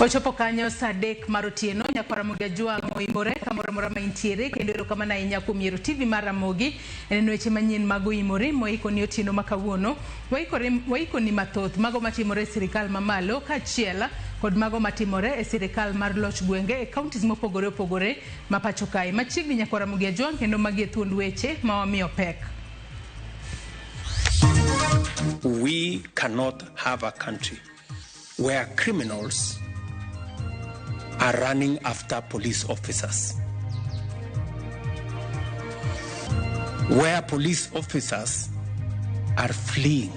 Ochopo kanyo saa 3 mar otieno nyakwara Mugajua moimbore kamoro mora maintiere kendo erokamano ahinya kuom yiero TV mar Ramogi en weche manyien mag oimore moiko ni otieno makawuono waiko ni mathoth mago matimore e sirikal mamalo kaachiel kod mago matimore e sirikal mar loch gwenge e counties mopogore opogore ma pacho kae. Machiegni nyakwara Mugajua kendo magi e thuond weche ma wamiyo pek. We cannot have a country where criminals are running after police officers, where police officers are fleeing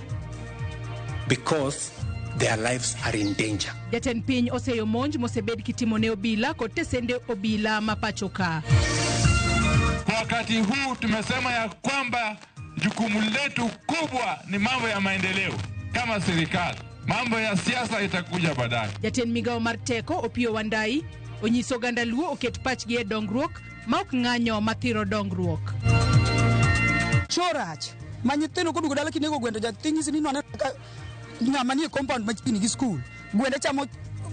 because their lives are in danger. Jatend piny oseyo monj mosebed kitimo ne obila kod tesende obila mapacho ka. Kwa wakati huu tumesema ya kwamba jukumu letu kubwa ni mambo ya maendeleo kama serikali. Mambo ya siasa itakuja baadaye. Jatend migao mar teko Opiyo Wandayi onyiso oganda Luo oket pachgi e dongruok ma ok ng'anyo mathiro dongruok. Chorach ma nyithindo koduogo dala kinego gwendo jathinyis ni nwane ka ng'ama nie compound machiegni gi school gwende chamo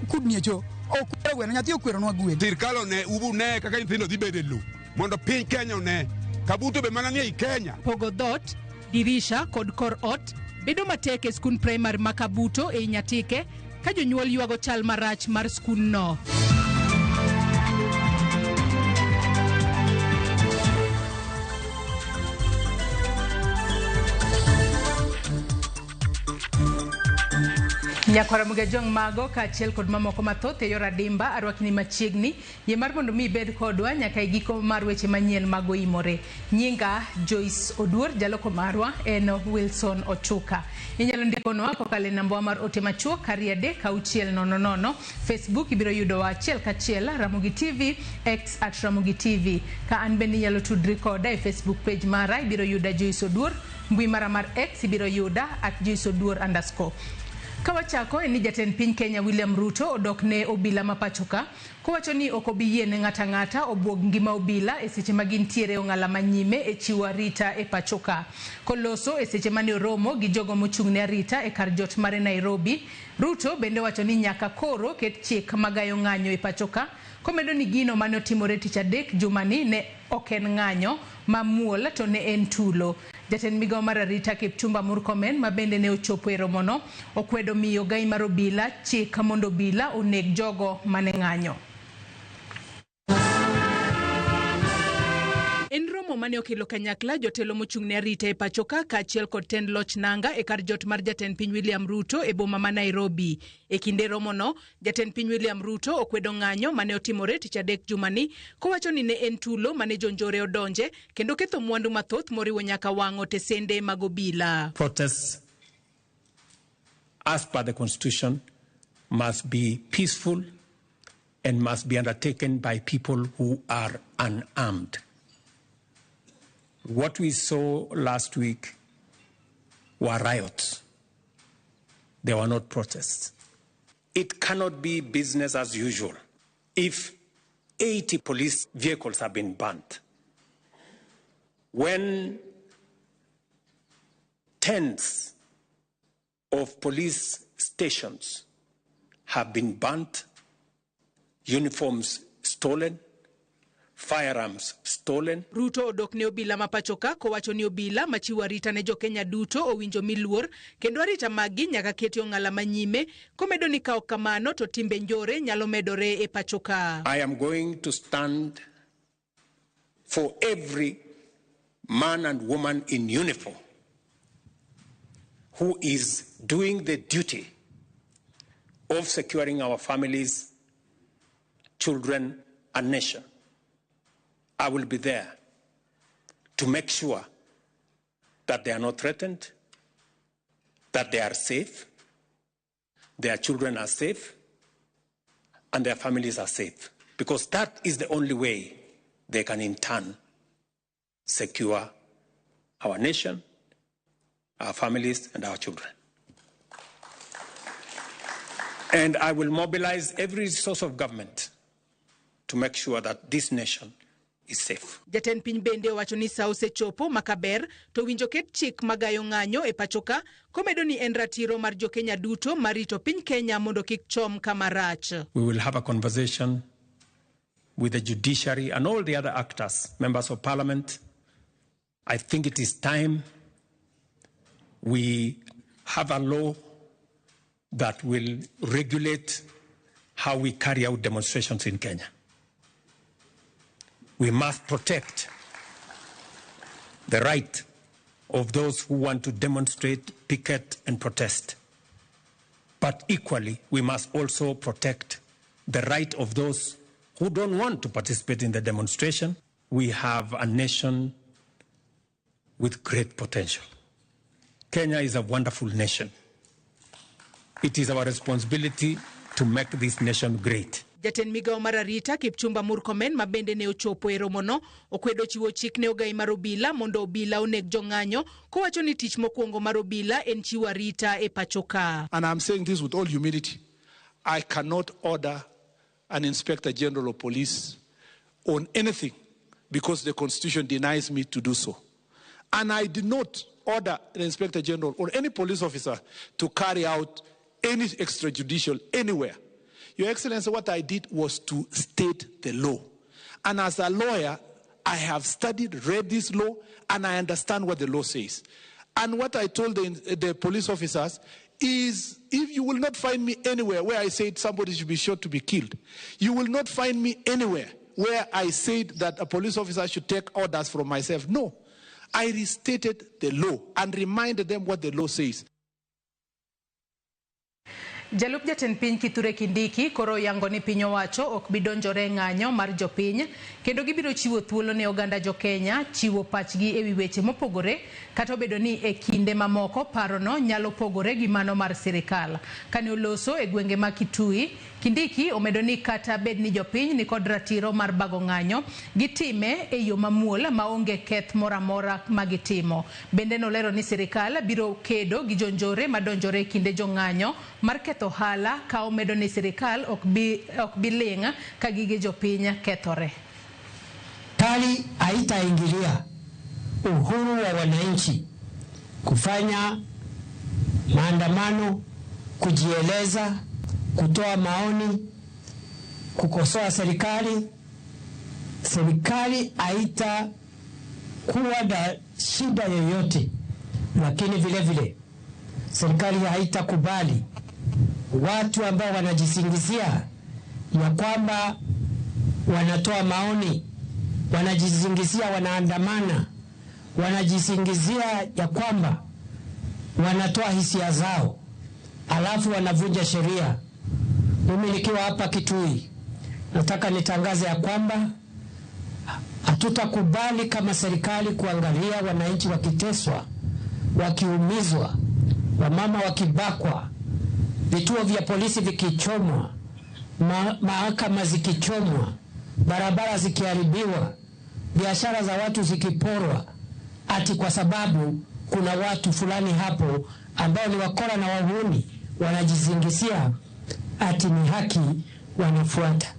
kudni echo okwero gweno nyathi okwero nwa gwen. Sirkal ne ubu ne kaka nyithindo dhi bedo e lo mondo piny Kenya ne kabuto be mana nie Kenya. Pogo dhot, dirisha kod kor ot bedo matek e skul primary makabuto e Nyatike ka jonyuol yuago chal marach mar skul no. Nyakwara Mugajua mago kaachiel kod mamoko mathoth e yor adimba arwakni machiegni yie mar mondo mi bed kodwa nyaka giko mar weche manyien mag oimore. Nyinga Joyce Oduor, jaloko marwa en Wilson Ochuka. Inyalo ndikonwa kokalo namba mar ote machuok 33600. Facebook ibiro yudo wa achiel kachiel Ramogi TV X @Ramogi TV. Ka an bende inyalo tudri koda e Facebook page mara ibiro yuda Joyce Oduor, mbui mara mar X ibiro yuda @JoyceOduor_. Kawachako ni jatend piny Kenya William Ruto odok ne obila mapachoka kowacho ni ok obi yiene ng'ata obwog ngima obila e seche magintiere ong'ala manyime e chiwo arita e pachoka. Koloso e seche mane oromo gi jogo mochung' ne arita e kar jot mare Nairobi, Ruto bende wacho ni nyaka koro ket chik magayo ng'anyo e pachoka komedo ni gino mane otimore tich adek jumani ne ok en ng'anyo mamuol to ne en tulo. Jatend migao mar arita Kipchumba Murkomen ma bende ne ochopo e romono okwedo miyo gai mar obila chik mondo obila oneg jogo mane ng'anyo. En romo mane okelo kanyakla jotelo mochung' ne arita e pachoka kaachiel kod tend loch nanga e kar jot mar jatend piny William Ruto e boma ma Nairobi. E kinde romono, jatend piny William Ruto okwedo ng'anyo mane otimore tich adek jumani kowacho ni ne en tulo mane jonjore odonje kendo ketho mwandu mathoth moriwo nyaka wang'o tesende mag obila. Protests, as per the Constitution, must be peaceful and must be undertaken by people who are unarmed. What we saw last week were riots. They were not protests. It cannot be business as usual if 80 police vehicles have been burnt. When tens of police stations have been burnt, uniforms stolen, firearms stolen. Ruto odok ne obila mapachoka kowacho ni obila machiwo arita ne jokenya duto owinjo miluor kendo arita magi nyaka keti ong'ala manyime komedo ni kao kamano to timbe njore nyalo medore e pachoka. I am going to stand for every man and woman in uniform who is doing the duty of securing our families, children, and nation. I will be there to make sure that they are not threatened, that they are safe, their children are safe, and their families are safe. Because that is the only way they can in turn secure our nation, our families, and our children. And I will mobilize every source of government to make sure that this nation is safe. Jatend piny bende owacho ni sa osechopo makaber to winjo ket chik magayo ng'anyo e pachoka komedo ni en ratiro mar jo Kenya duto marito piny Kenya mondo kik chom kama rach. We will have a conversation with the judiciary and all the other actors, members of parliament. I think it is time we have a law that will regulate how we carry out demonstrations in Kenya. We must protect the right of those who want to demonstrate, picket, and protest. But equally, we must also protect the right of those who don't want to participate in the demonstration. We have a nation with great potential. Kenya is a wonderful nation. It is our responsibility to make this nation great. Jatend migao mar arita Kipchumba Murkomen mabende ne ochopo e romono okwedo chiwo chik ne ogai mar obila mondo obila oneg jong'anyo kowacho ni tich mokwongo mar obila en chiwo arita e pachoka. And I'm saying this with all humility. I cannot order an Inspector General of Police on anything because the Constitution denies me to do so. And I did not order the Inspector General or any police officer to carry out any extrajudicial anywhere. Your Excellency, what I did was to state the law. And as a lawyer, I have studied, read this law, and I understand what the law says. And what I told the police officers is, if you will not find me anywhere where I said somebody should be shot to be killed, you will not find me anywhere where I said that a police officer should take orders from myself. No. I restated the law and reminded them what the law says. Jalup jatend piny Kithure Kindiki koro yango ni piny owacho ok bidonjore ng'anyo mar jopiny kendo gibiro chiwo thuolo ne oganda jo Kenya chiwo pachgi ewi weche mopogore kata obedo ni e kinde mamoko parono nyalo pogore gi mano mar sirikal. Kane oloso e gwenge ma Kitui, Kindiki omedo ni kata bed ni jopiny ni kod ratiro mar bago ng'anyo gitime e yo mamuol maonge keth moramora magitimo. Bende nolero ni sirikal biro kedo gi jonjore madonjore kinde jo ng'anyo mar ketho hala ka omedo ni sirikal ok bi ling ka gige jopiny kethore. Serikali haitaingilia uhuru wa wananchi kufanya maandamano, kujieleza, kutoa maoni, kukosoa serikali. Serikali haitakuwa na shida yoyote, lakini vile vile serikali haitakubali watu ambao wanajisingizia ya kwamba wanatoa maoni, wanajisingizia wanaandamana, wanajisingizia ya kwamba wanatoa hisia zao, alafu wanavunja sheria. Mimi nikiwa hapa Kitui, nataka nitangaze ya kwamba hatutakubali kama serikali kuangalia wananchi wakiteswa, wakiumizwa, wamama wakibakwa, vituo vya polisi vikichomwa, mahakama zikichomwa, barabara zikiharibiwa, biashara za watu zikiporwa, ati kwa sababu kuna watu fulani hapo ambao ni wakora na wahuni wanajizingisia ati ni haki wanafuata.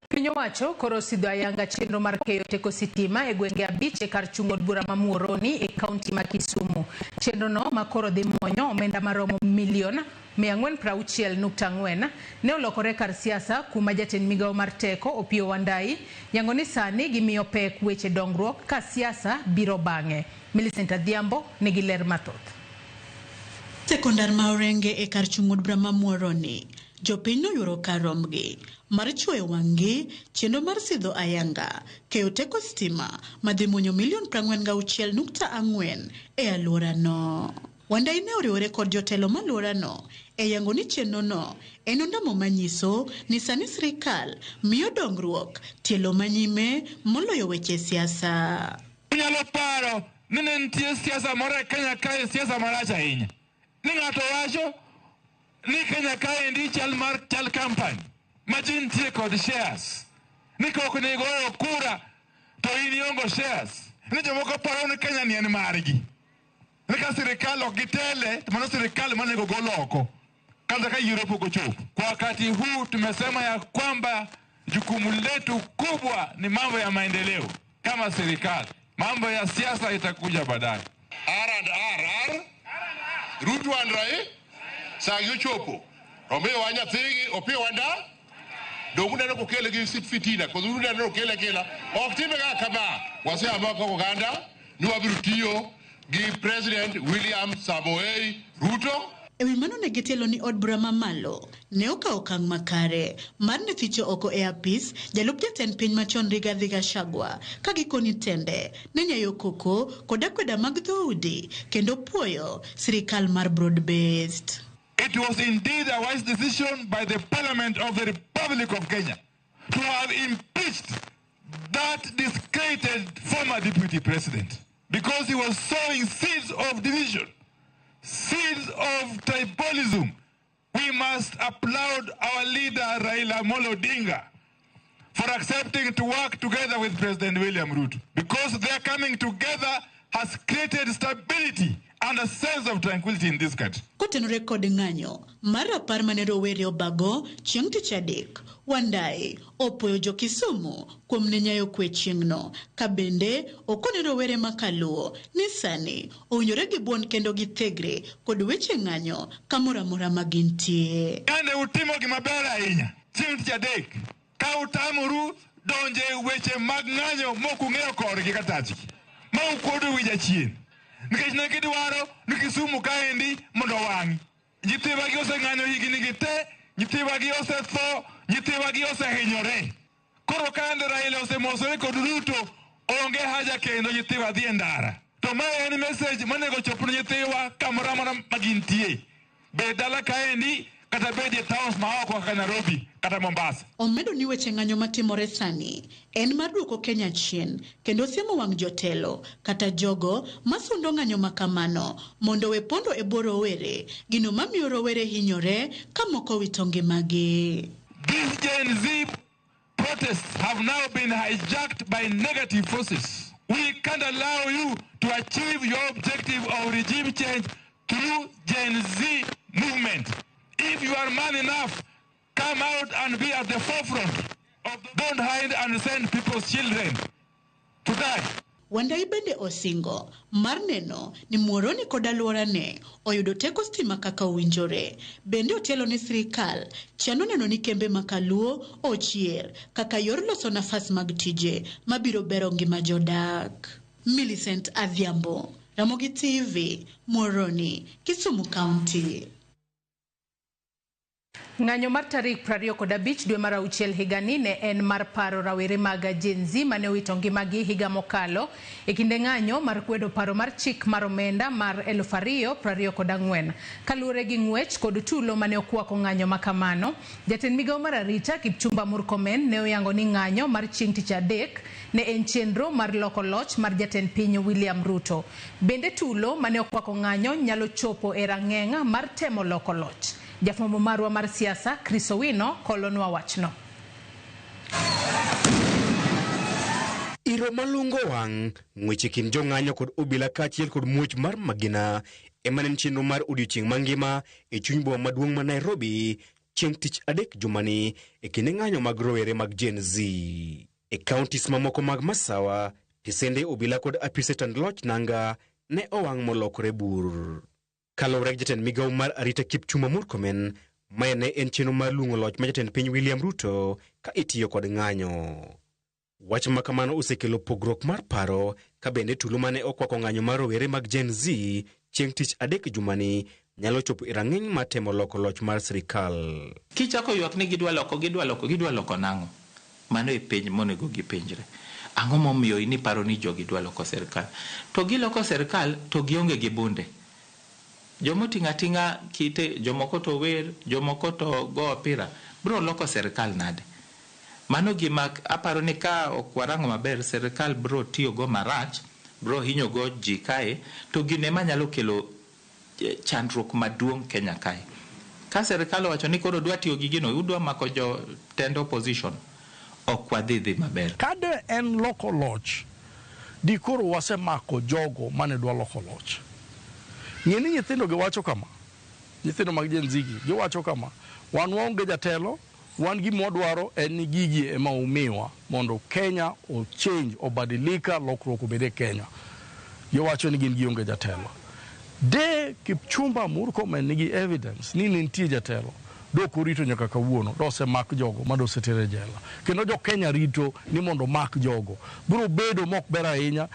Piny owacho koro sidho ayanga chenro mar keyo teko sitima e gwenge abich e kar chung od bura ma Muhoroni e kaunti ma Kisumu. Chenro no ma koro dhi muonyo omenda maromo milion 460.4 ne olokore kar siasa kuma jatend migao mar teko Opiyo Wandayi yango ni sani gimiyo pek weche dongruok ka siasa biro bang'e. Millicent Adhiambo nigi ler mathoth. Sekondar ma Orenge e kar chung od bura ma Muhoroni jopiny noyuoro kar romgi mar chwoyo wang'gi chenro mar sidho ayanga keyo teko stima madhi muonyo milion 46.4 e alworano. Wandayi ne oriwore kod jotelo malworano e yango ni chenro no en ondamo manyiso ni sani sirikal miyo dongruok tielo manyime moloyo weche siasa. Nyalo paro ni ne nitie siasa moro e Kenya kae, siasa marach ahinya. Ni ng'ato wacho ni Kenya kae ndi chal campaign ma ji nitie kod shares. Ni kok ni goyo kura to in iongo shares. Ni jomoko paro ni Kenya ni en margi. Ni ka sirikal ok gitele, mano sirikal manego golo oko. Kwanza ka Europe gochopo. Kwa wakati huu tumesema ya kwamba jukumu letu kubwa ni mambo ya maendeleo kama serikali. Mambo ya siasa itakuja baadaye. R&R, Ruto and Rai, Sagyo Chopo, Romeo Wanya Thigi, Opio Wanda, Doguna no Kele Sit Fitina, Koduna no Kela Kela, of Timega Kaba, was here about Uganda, Nuabrutio, give President William Samoei Ruto. Ewi mano ne gitelo ni od bura mamalo ne okawo okang' makare mar ne thicho oko e apis jalup jatend piny machon Rigathi Gachagua ka gikoni tende ne nyayo koko kod akweda mag dhoudi kendo puoyo sirikal mar broad-based. It was indeed a wise decision by the Parliament of the Republic of Kenya to have impeached that discredited former deputy president because he was sowing seeds of division, seeds of tribalism. We must applaud our leader Raila Amolo Odinga for accepting to work together with President William Ruto, because their coming together has created stability and a sense of tranquility in this country. Kotenore kod ng'anyo mar rapar mane rowere obago chieng' tich adek, Wandayi opoyo jo Kisumu kuom ne nyayo kwe chieng'no, ka bende okone rowere makaluo ni sani owinjore gibuon kendo githegre kod weche ng'anyo kamoro amora ma gintie. Kane utimo gima ber ahinya chieng' tich adek ka utamuru donje weche mag ng'anyo mok ung'eyo korgi katachgi ma ukwodo wi jachien nikech ne gidwaro ni Kisumu kaendi mondo wang'i. Nyithibagi oseng'anyo higni gi te, nyithibagi osetho, nyithibagi osehinyore. Koro kande Raila osemosore kod Ruto, onge haja kendo nyithiwa dhi e ndara. To mae en message monego chop ne nyithiwa kamoro amora ma gintie, bed dala kaendi kata bed e towns maoko kaka Nairobi kata Mombasa. Omedo ni weche ng'anyo matimore sani en mar duoko Kenya chien kendo siemo wang' jotelo kata jogo masundo ng'anyo makamano mondo we pondo e bwo rowere, gino mamiyo rowere hinyore ka moko wito ngimagi. These Gen Z protests have now been hijacked by negative forces. We can't allow you to achieve your objective of regime change through Gen Z movement. If you are man enough, come out and be at the forefront. Don't hide and send people's children to die. Wandayi bende osingo mar neno ni Muhoroni kod aluorane oyudo teko stima kaka owinjore. Bende otelo ni sirikal chano neno ni kembe makaluo ochier kaka yor loso nafas mag tije mabiro bero ngima jodak. Millicent Adhiambo, Ramogi TV, Muhoroni, Kisumu County. Ng'anyo mar tarik 25 dwe mar auchiel higani ne en mar paro rawere mag Gen Z mane owito ngimagi higa mokalo e kinde ng'anyo mar kwedo paro mar chik mar omenda mar 2024. Kaluwore gi ng'wech kod tulo mane okwako ng'anyo makamano, jatend migawo mar arita Kipchumba Murkomen ne oyango ni ng'anyo mar chieng' tich adek ne en chenro mar loko loch mar jatend piny William Ruto. Bende tulo mane okwako ng'anyo nyalo chopo e rang'eng mar temo loko loch. Jafwambo marwa mar siasa Chris Owino kolonwa wachno. Iro malungo wang' ng'weche kind jong'anyo kod obila kaachiel kod muoch mar magina emanen chenro mar odiochieng' mangima e chuny boma maduong' ma Nairobi chieng' tich adek jumani e kinde ng'anyo mag rowere mag Gen Z. E counties mamoko mag Masawa, tisende obila kod apise tand loch nanga ne owang' molokore bur. Kaluwore gi jatend migawo mar arita Kipchumba Murkomen, mae ne en chenro mar luongo loch ma jatend piny William Ruto ka itiyo kod ng'anyo. Wach makamano osekelo pogruok mar paro ka bende tulo mane okwako ng'anyo mar rowere mag Gen Z chieng' tich adek jumani nyalo chopo e rang'iny mar temo loko loch mar sirikal. Kichako ywak ni gidwa loko nang'o? Mano e penj monego gipenjre. Ang'o momiyo ini paro ni jogi dwa loko sirikal? To giloko sirikal to gionge gi bunde. Jomo tinga kite, jomoko to wer, jomoko to go opira, bro loko sirikal nade. Mano gima aparo ni ka okwarango maber sirikal bro tiyo go marach, bro hinyo go ji kae, to gine manyalo kelo chandruok maduong' Kenya kae. Ka sirikal wacho ni koro dwa tiyo gi gino, udwa mako jo tend opposition, okwadhi maber. Kade en loko loch, di koro wase mako jogo mane dwa loko loch. Ng'eni nyithindo giwacho kama, nyithindo mag Gen Z giwacho kama, wan waonge jatelo, wan gima wadwaro en ni gigi ema umiwa mondo Kenya o change obadilika lokruok obede Kenya. Jowacho ni gin gionge jatelo. De Kipchumba Murkomen nigi evidence ni nitie jatelo. Doko rito nyaka kawuono dose mak jogo madose tere jela. Kendo jo Kenya rito ni mondo mak jogo. Bro bedo mok bera ahinya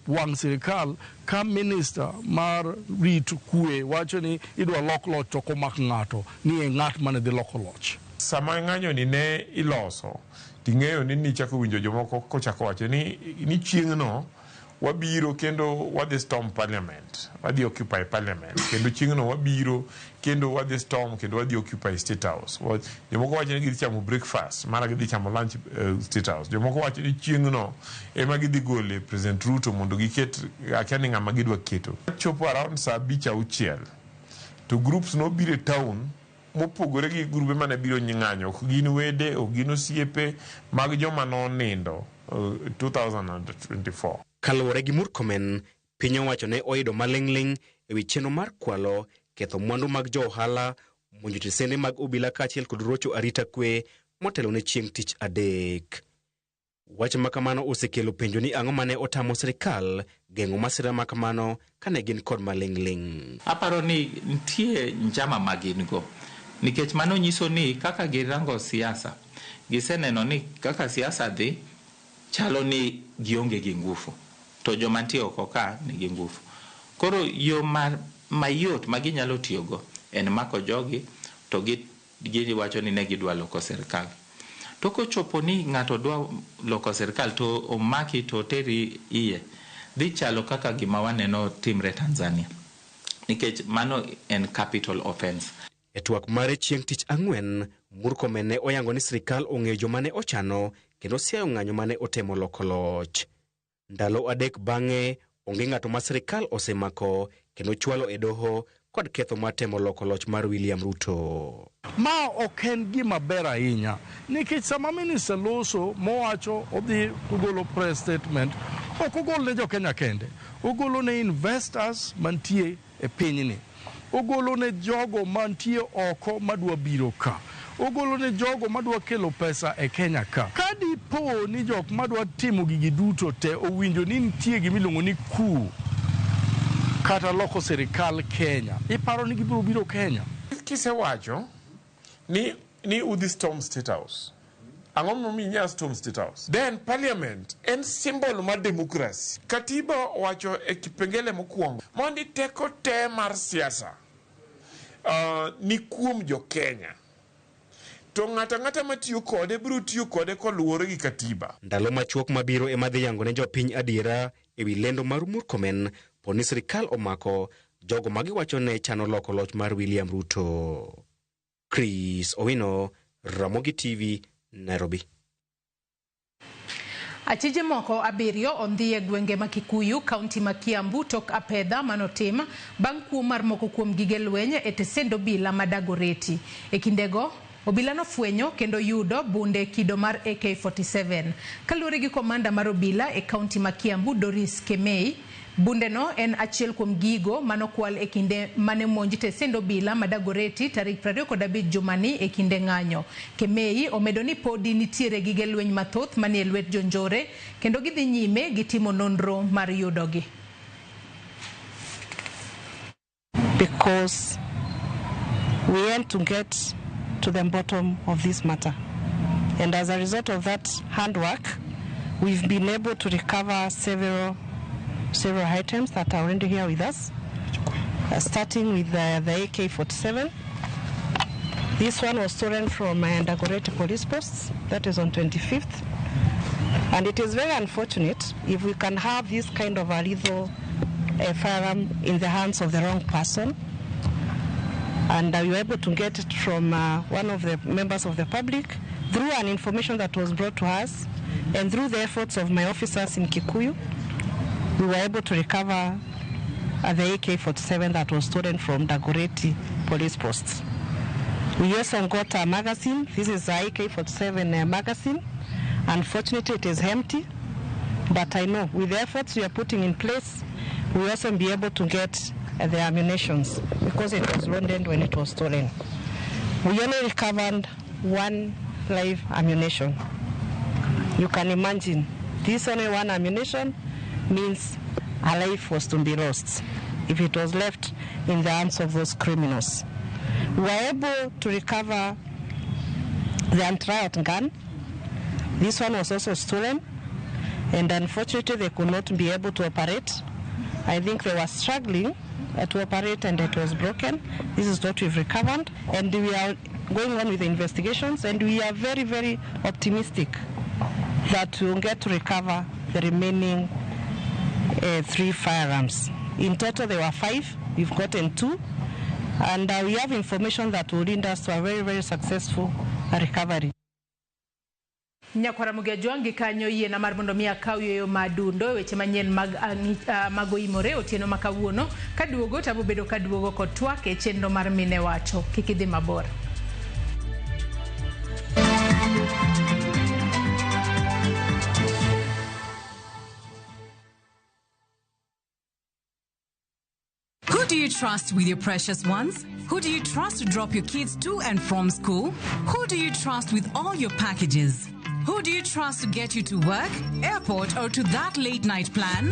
wang sirikal ka minister mar rito kwe wacho ni idwa lok loch to komak ng'ato ni ng'at mane dhi loko loch. Sama ng'anyo ni ne iloso ting'eyo ni chako winjo jomoko kochako wacho ni chieng'no wabiro kendo wadhi storm parliament, wadhi occupy parliament, kendo chieng'no wabiro kendo wadhi storm kendo wadhi occupy state house. Jomoko wacho ni gidhi chamo breakfast, mara gidhi chamo lunch state house. Jomoko wacho ni chieng'no ema gidhi gole President Ruto mondo giket akiani ng'ama gidwa keto. Chopo around saa 5:06 to groups no biro town mopogore gi grube mane biro nying'anyo, ok gin wede, ok gin osiepe mag joma nonindo 2024. Kaluwore gi Murkomen, piny owacho ne oido maling'ling ewi chenro mar kwalo, ketho mwandu mag jo ohala, monjo tesende mag obila kaachiel kod rocho arita kwe motelo ne chieng' tich adek. Wach makamano osekelo penjo ni ang'o mane otamo sirikal geng'o masira makamano kane gin kod maling'ling. Aparo ni nitie njama magin go, nikech mano nyiso ni kaka girango siasa, giseneno ni kaka siasa dhi chalo ni gionge gi ngufu, to joma nitie oko ka nigi ngufu. Koro yo mayot ma ginyalo tiyogo en mako jogi to giwacho ni ne gidwa loko sirikal. To kochopo ni ng'ato dwa loko sirikal to omaki to teri iye, dhi chalo kaka gima waneno timre Tanzania, nikech mano en capital offense. E twak mare chieng' tich ang'wen, Murkomen ne oyango ni sirikal ong'eyo joma ne ochano kendo siayo ng'anyo mane otemo loko loch. Ndalo adek bang'e, onge ng'ato ma sirikal osemako kendo chwalo e doho kod ketho matemo loko loch mar William Ruto. Ma ok en gima ber ahinya, nikech sama minister loso mowacho odhi ogolo press statement, ok ogolo ne jo Kenya kende, ogolo ne investors mantie e pinyni, ogolo ne jogo mantie oko madwa biro ka, ogolo ne jogo madwa kelo pesa e Kenya ka. Kadi po ni jok madwa timo gigi duto te owinjo ni nitie gimiluongo ni coup kata loko sirikal Kenya, iparo ni gibiro biro Kenya. Kisewacho ni udhi storm state house, ang'o mominya storm state house? Then parliament en symbol mar democracy. Katiba wacho e kipengele mokwongo mondi teko te mar siasa ni kuom jo Kenya, to ng'ata matiyo kode biro tiyo kode koluwore gi katiba. Ndalo machuok mabiro ema dhi yango ne jopiny adiera ewi lendo mar Murkomen poni sirikal omako jogo magiwacho ne chano loko loch mar William Ruto. Chris Owino, Ramogi TV, Nairobi. Achije moko abiriyo ondhi e gwenge ma Kikuyu, kaunti ma Kiambu tok apedha manotim bang' kuo mar moko kuom gige lweny e tesend obila ma Dagoretti. E kindego obila nofwenyo kendo yudo bunde kido mar AK-47. Kaluwore gi komanda mar obila e kaunti ma Kiambu, Doris Kemei, bunde no en achiel kuom gigo manokwal e kinde mane monj tesend obila ma Dagoretti tarik 25 jumani e kinde ng'anyo. Kemei omedo ni podi nitiere gige lweny mathoth manie lwet jonjore kendo gidhi nyime gitimo nonro mar yudogi. Because we want to get to the bottom of this matter, and as a result of that handwork, we've been able to recover several items that are already here with us, starting with the AK-47. This one was stolen from Dagoretti police posts, that is on 25th, and it is very unfortunate if we can have this kind of a lethal firearm in the hands of the wrong person. And we were able to get it from one of the members of the public through an information that was brought to us, and through the efforts of my officers in Kikuyu, we were able to recover the AK-47 that was stolen from Dagoretti police posts. We also got a magazine. This is the AK-47 magazine. Unfortunately, it is empty, but I know with the efforts we are putting in place, we will also be able to get the ammunitions because it was loaded when it was stolen. We only recovered one live ammunition. You can imagine, this only one ammunition means a life was to be lost if it was left in the hands of those criminals. We were able to recover the anti-riot gun. This one was also stolen, and unfortunately they could not be able to operate. I think they were struggling to operate and it was broken. This is what we've recovered, and we are going on with the investigations, and we are very, very optimistic that we will get to recover the remaining 3 firearms. In total there were 5, we've gotten 2, and we have information that will lead us to a very, very successful recovery. Nyakwara Mugejwangi kanyo yie na marmondo mia kauyo madundo weche manyen magoimore otieno makawuono kaduogo tabo bedo kaduogo kotwake chendo mar mine wacho kikidhi mabor. Who do you trust with your precious ones? Who do you trust to drop your kids to and from school? Who do you trust with all your packages? Who do you trust to get you to work, airport, or to that late night plan?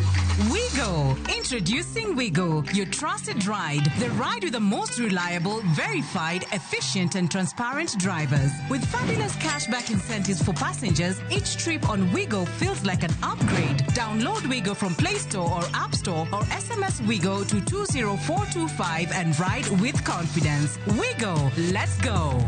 Wigo. Introducing Wigo, your trusted ride. The ride with the most reliable, verified, efficient, and transparent drivers. With fabulous cashback incentives for passengers, each trip on Wigo feels like an upgrade. Download Wigo from Play Store or App Store or SMS Wigo to 20425 and ride with confidence. Wigo. Let's go.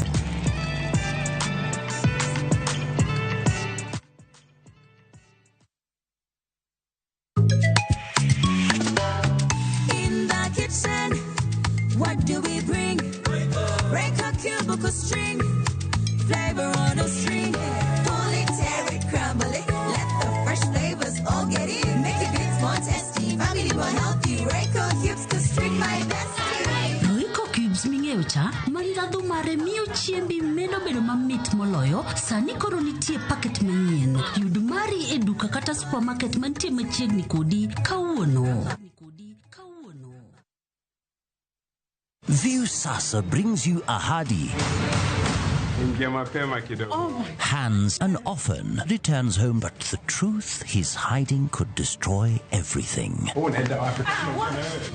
What do we bring? Break a cubicle string, flavor on a string. Pull it, tear it, crumble it. Let the fresh flavors all get in. Make it bit more tasty, family more healthy. Reiko cubes could string my bestie. Reiko cubes mingeucha, maridado mare miyo chiembi medo bedo mamit moloyo. Sani koro nitie packet manyien. Yud mari e duka kata supermarket mantie machiegni kodi kawuono. Viusasa brings you Ahadi. Hans and often returns home, but the truth he's hiding could destroy everything.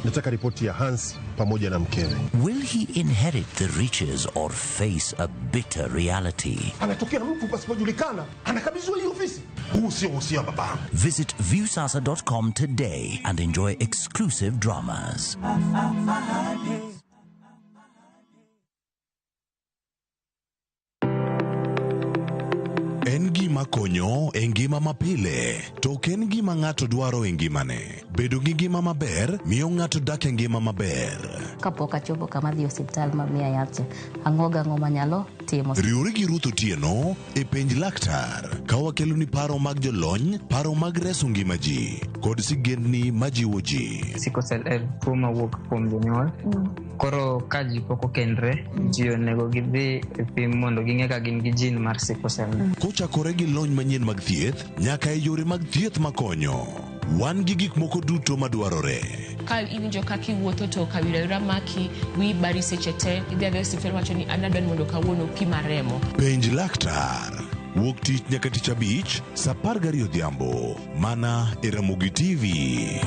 Nataka ripoti ya Hans pamoja na mkewe. Will he inherit the riches or face a bitter reality? Anatokea mtu pasipojulikana, anakabidhiwa hiyo ofisi. Huu sio usia baba. Visit viusasa.com today and enjoy exclusive dramas. En gima konyo e ngima mapile, to ok en gima ng'ato dwaro e ngimane. Bedo gi ngima maber miyo ng'ato dak e ngima maber. Kapok achopo kama dhi osiptal mamiya yath, ang'oga ang'o manyalo timo. Riwri gi Ruth Otieno e penj laktar, ka wakelo ni paro mag jolony, paro mag reso ngima ji, kod sigendni majiwo ji. Sickle cell en tuo mawuok kuom jonyuol. Koro ka ji pok okendre, ji onego gidhi e pim mondo ging'e ka gin gi gene mar sickle cell. Kochakore gi lony manyien mag thieth, nyaka e yore mag thieth makonyo. Wan gi gik moko duto madwarore. Ka iwinjo kaka iwuotho to kawira maki, wi bari seche te, idhi adhi osiptal wacho ni an adwani mondo kawuono pima remo. Penj laktar. Wuok tich nyaka tich abich, saa 12 odhiambo, mana e Ramogi TV.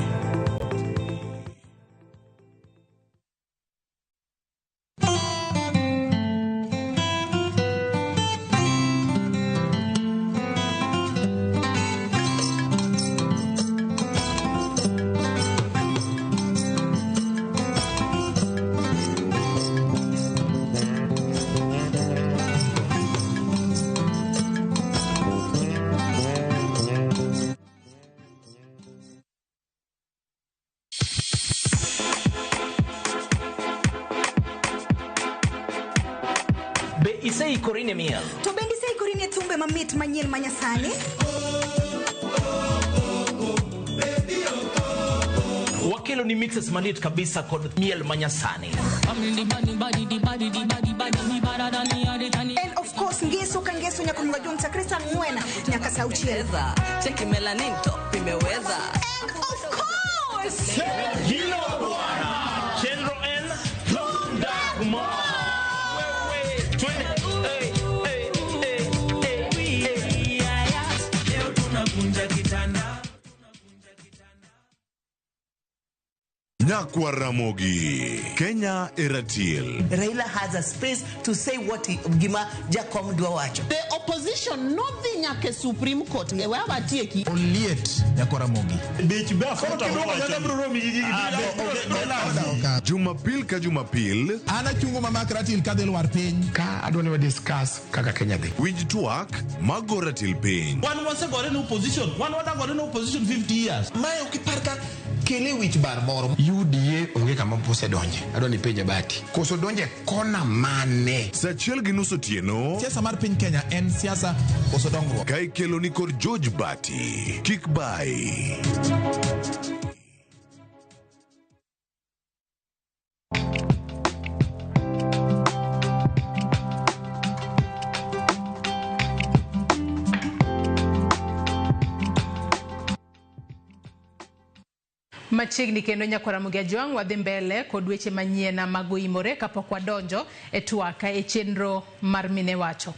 Isei korine miel. To bendi sei korine thumbe mamit manyien manyasani? Wakelo ni mixes manit kabisa kod miel manyasani. And of course ngeso kangeso nyaka mwajo mtakrista mwena nyaka sauchieza. Cheki melanin top imeweza. And of course Hilo bwana. Chendro N. Dark Mo. Hey. Nyakwa Ramogi, Kenya Eratil. Raila has a space to say what Gima Jakom Dwawacho. The opposition, nothing at the Supreme Court. Oliet Nyakwa Ramogi. Jumapil ka Jumapil. Ana chungo mama Ratil kadel war piny. Ka adwani wa discuss kaka Kenya dhi. Winj twak mago Ratil piny. One was got in opposition. One was got in opposition 50 years. Mayo kiparka kele wich bar moro. UDA onge kama pose donje. Adwani penje bati. Koso donje kona mane. Sachiel gi nus otieno. Siasa mar piny Kenya en siasa koso dongruok. Ka ikelo ni kod George Bati. Kik bai. Machiegni kendo Nyakwa Ramogi Ajwang' wadhi mbele kod weche manyien mag imore kapok wadonjo e twaka e chenro mar mine wacho.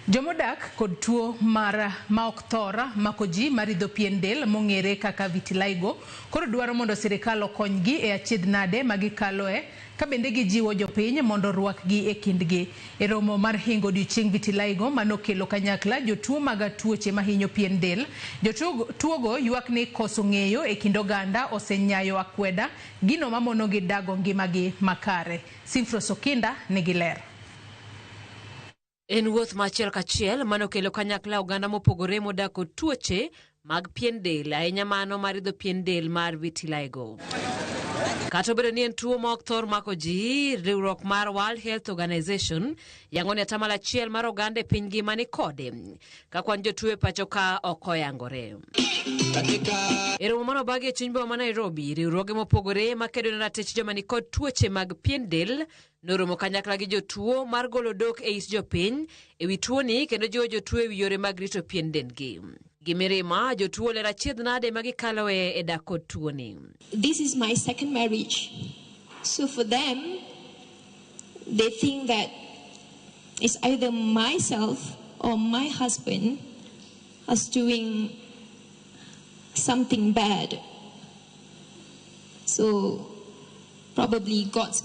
Jomodak kod tuo mar maok thora mako ji maridho pien del mong'ere kaka vitiligo koro dwaro mondo sirikal okonygi e achiedh nade magikaloe ka bende gijiwo jopiny mondo rwakgi e kindgi. E romo mar hingo odiochieng' vitiligo manokelo kanyakla jotuo mag tuoche mahinyo pien del, jotuogo ywak ni koso ng'eyo e kind oganda osenyayo akweda gino mamonogi dago ngimagi makare. Simfros Okinda nigi ler. En wuoth machiel kachiel manokelo kanyakla oganda mopogore modak kod tuoche mag pien del ahinya mano maridho pien del mar vitiligo. Kata obedo ni en tuo ma ok thor mako ji, riwruok mar World Health Organization yango ni atamalo achiel mar oganda e piny ngima ni kode ka kwan jotuo e pacho ka ok oyangore. E romo manobagi e chuny boma ma Nairobi, riwruoge mopogore makedo ne ratich joma ni kod tuoche mag pien del noromo kanyakla gi jotuo mar golo dok e is jopiny e wi tuoni kendo jiwo jotuo e wi yore mag rito pien dendgi. Gimirima jotuo lera achiedh nade magikaloe e dak kod tuoni. This is my second marriage. So for them, they think that it's either myself or my husband is doing something bad. So probably God's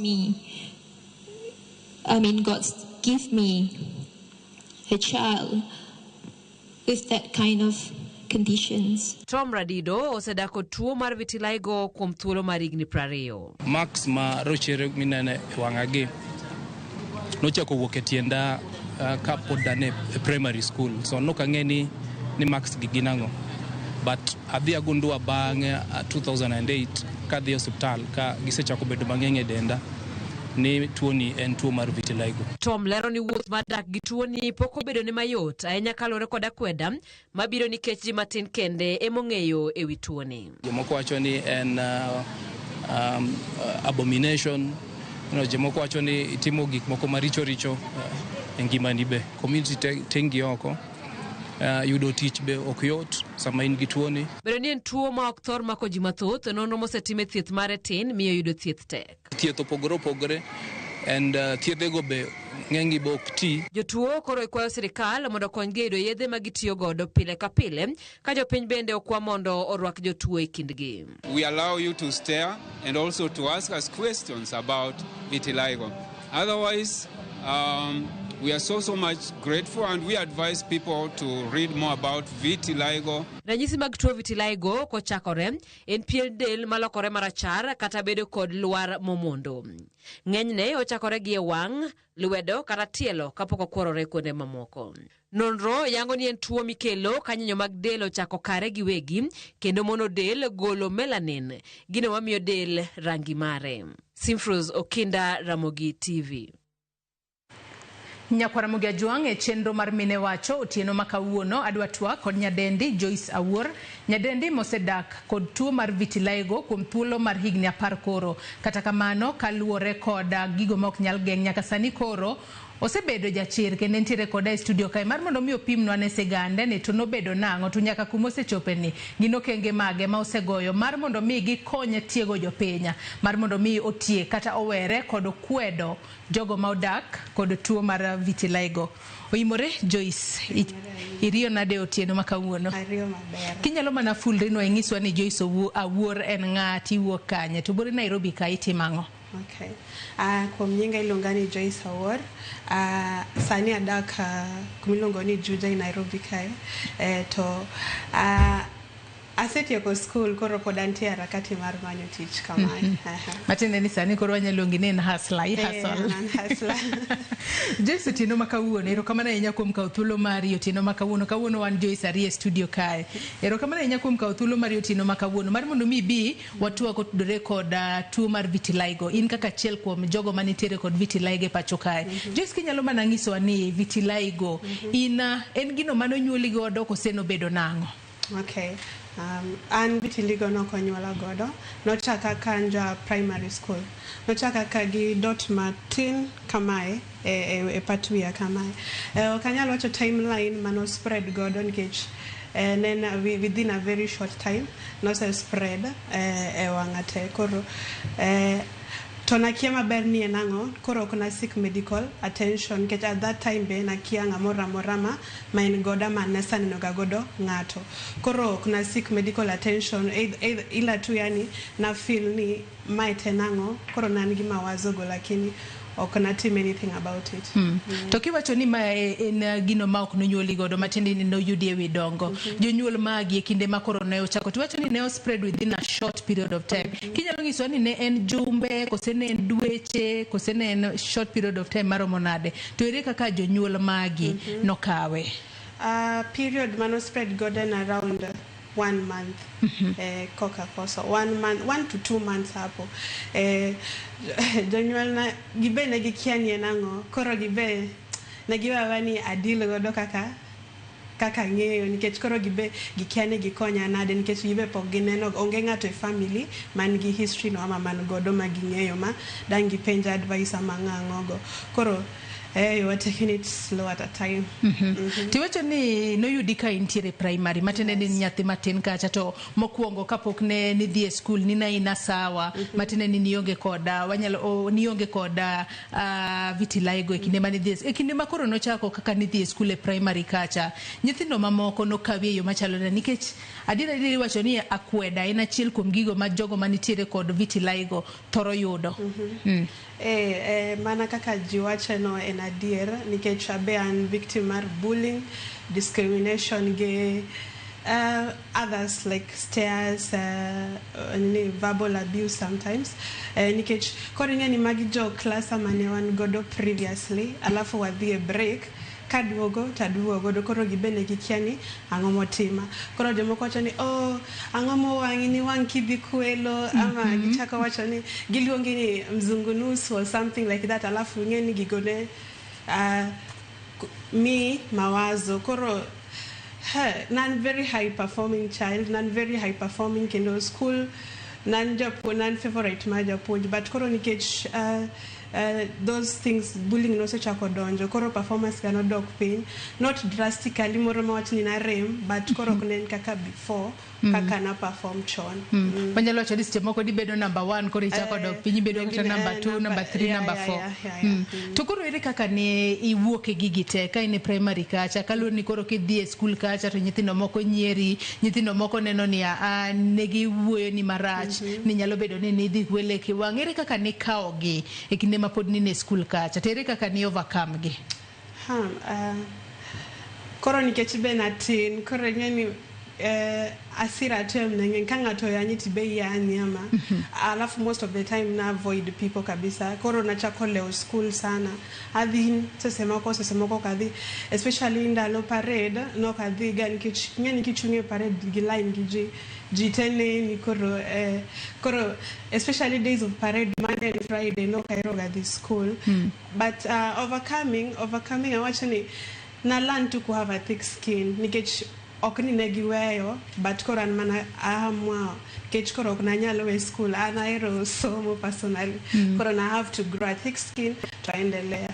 give me a child with that kind of conditions. Tom Radido osedako tuo mar vitiligo kuom thuolo mar higni 20. Max ma rochere minene wang'agi nochako wuok e tienda ka pod dane primary school, so nok ang'eni ni Max gi ginang'o, but adhi agundua bang'e 2008 ka dhi hospital ka gisechako bedo mang'eny e denda ni tuoni en tuo mar vitiligo. Tom lero ni wuoth mar dak gi tuoni pok obedo ne mayot ahinya kalore kod akweda mabiro nikech ji matin kende emong'eyo e wi tuoni. Jomoko wacho ni en abomination, jomoko wacho ni itimo gik moko maricho richo e ngimani be. Community tengi oko yudo tich be ok yot sama in gi tuoni. Bedo ni en tuo ma ok thor mako ji mathoth, nonro mosetime thieth mare tin miyo yudo thieth tek. Thieth opogore and thiethego be ng'engi be ok ti. Jotuo koro ikwayo sirikal mondo konygi e yudo yedhe ma gitiyo godo pile ka pile ka jopiny bende okwa mondo orwak jotuo e kindgi. We allow you to stare and also to ask us questions about vitiligo. Otherwise, we are so much grateful and we advise people to read more about vitiligo. Ranyisi mag tuo vitiligo kochakore en pien del malokore marachar kata bedo kod lwar momondo. Ng'enyne ochakore gi e wang', lwedo kata tielo kapok okworore kuonde mamoko. Nonro yango ni en tuo mikelo ka nyinyo mag del ochako kare gi wegi kendo mono del golo melanin, gino mamiyo del rangi mare. Simfros Okinda, Ramogi TV. Nyakwa Ramogi Ajwang' e chenro mar mine wacho otieno makawuono adwa twak kod nyadendi Joyce Awuor. Nyadendi mosedak kod tuo mar vitiligo kuom thuolo mar higni 10 koro. Kata kamano kaluwore kod gigo ma ok nyal geng' nyaka sani koro osebedo jachir kendo nitiere koda e studio kae mar mondo mi opimnwa ne sigande ni to nobedo nang'o to nyaka kuma osechope ni gin okenge mage ma osegoyo mar mondo mi gikonye tiego jopiny mar mondo mi otie kata owere kod kwedo jogo ma odak kod tuo mar vitiligo. Oimore Joyce, iriyo nade otieno makawuono? Ariyo maber. Kinyalo mana fulrino ing'iswa ni Joyce Awuor en ng'ati wuok kanye to bori Nairobi ka itimango. Okay. Kuom nyinga iluonga ni Joyce Awuor. Sani adak kumiluongo ni Juja i Nairobi kae. To asetieko school koro pod antie harakati mar manyo tich kamae. Matiende ni sani koro wanyaluongi ni hustler, hustler. Joyce otieno makawuono, erokamano ahinya kuom kawo thuolo mari otieno makawuono. Kawuono wan Joyce arie studio kae. Erokamano ahinya kuom kawo thuolo mari otieno makawuono mar mondo mi bi watwa kotudore kod tuo mar vitiligo. In kaka achiel kuom jogo manitiere kod vitiligo e pacho kae. Joyce kinyalo mana ng'isowa ni vitiligo en gino manonyuoli godo kose nobedo nang'o? Okay. An vitiligo nokonyuola godo. Nochaka kanja primary school. Nochaka ka gi dot matin kamae e patwia kamae. Okanyalo wacho timeline mano spread godo nikech then within a very short time no se spread e wangate koro to nakia maber ni enango koro kuna seek medical attention ke at that time be nakia ngamora morama main goda manesa ninoga godo ngato koro kuna seek medical attention ila tu yani na feel ni might enango koro nan gi mawazo go lakini ok natim anything about it. To kiwacho ni ma en gino ma ok nonyuoli godo matindi ni noyudi e wi dongo. Jonyuol magi e kinde ma koro ne ochako tiwacho ni ne spread within a short period of time. Kinyalo nyiso ni ne en jumbe kose ne en dweche kose ne en short period of time maromo nade. To ere kaka jonyuol magi nokawe? Period mano spread goden around 1 month. Coca koso 1 month 1 to 2 months hapo jonyuol na gibe ne gikiani nango koro gibe na giwawani adil godo kaka ng'eyo nikech koro gibe gikiani gikonya nade nikech gibe pok gineno onge ng'ato e family man gi history no ama man godo maging'eyo ma dangi penja advice ama ng'angogo koro you are taking it slow at a time. Tiwacho ni noyudi ka intiere primary matene ni nyathi matin kacha to mokuongo kapok ne nidhi e school ni na ina sawa matene ni nionge koda wanyalo nionge koda vitiligo e kinde manidhi e kinde makoro nochako kaka nidhi e school e primary kacha nyithindo mamoko nokawie yo machalo na nikech adira wacho ni akweda en achiel kuom gigo ma jogo manitiere kod vitiligo thoro yudo. Mana kaka jiwache no en adier nikech abe an victim mar bullying, discrimination ge others like stares, verbal abuse sometimes. Nikech koringa ni magi jo class amane wan godo previously alafu wadhi e break kaduogo taduogo koro gibene gikiani ang'o motima koro jomoko wacho ni ang'o mowangi ni wang kidhi kwelo ama gichako wacho ni giluongi ni mzungunus or something like that alafu ng'eni gigone mi mawazo koro nan very high performing child nan very high performing kendo school nan favorite ma japuonj but koro nikech those things bullying no sechako donjo koro performance ga no dok piny not drastically moro ma wachni na rem but koro kunen kaka before kaka na perform chon. Wanyalo wacho ni moko di bedo number 1 koro ichako dok piny bedo kata number 2 number 3 number 4. To koro ere kaka ne iwuok e gigi te ka in primary kacha kaluor ni koro kidhi e school kacha to nyithindo moko nyieri nyithindo moko neno ni ne giwuoyo ni marach ni nyalo bedo ni nidhi wele ki wang ere kaka ne kaogi e kinde ma pod ni e school kacha tere kaka ni overcome gi? Koro nikech be natin koro ng'eni asira tem nengen kanga to yanyiti be yani ama alafu most of the time na avoid people kabisa koro nachako leo school sana adhi sesemoko kadhi especially ndalo parade no kadhi gani ng'eni kichunge parade gi line gi jitene ni koro especially days of parade Monday and Friday no kairoga this school but overcoming awachani na learn to have a thick skin nikech ok ni ne giweyo but koro an mana ahamwa kech koro ok nanyalo we school an ahero somo personally koro na have to grow a thick skin to endelea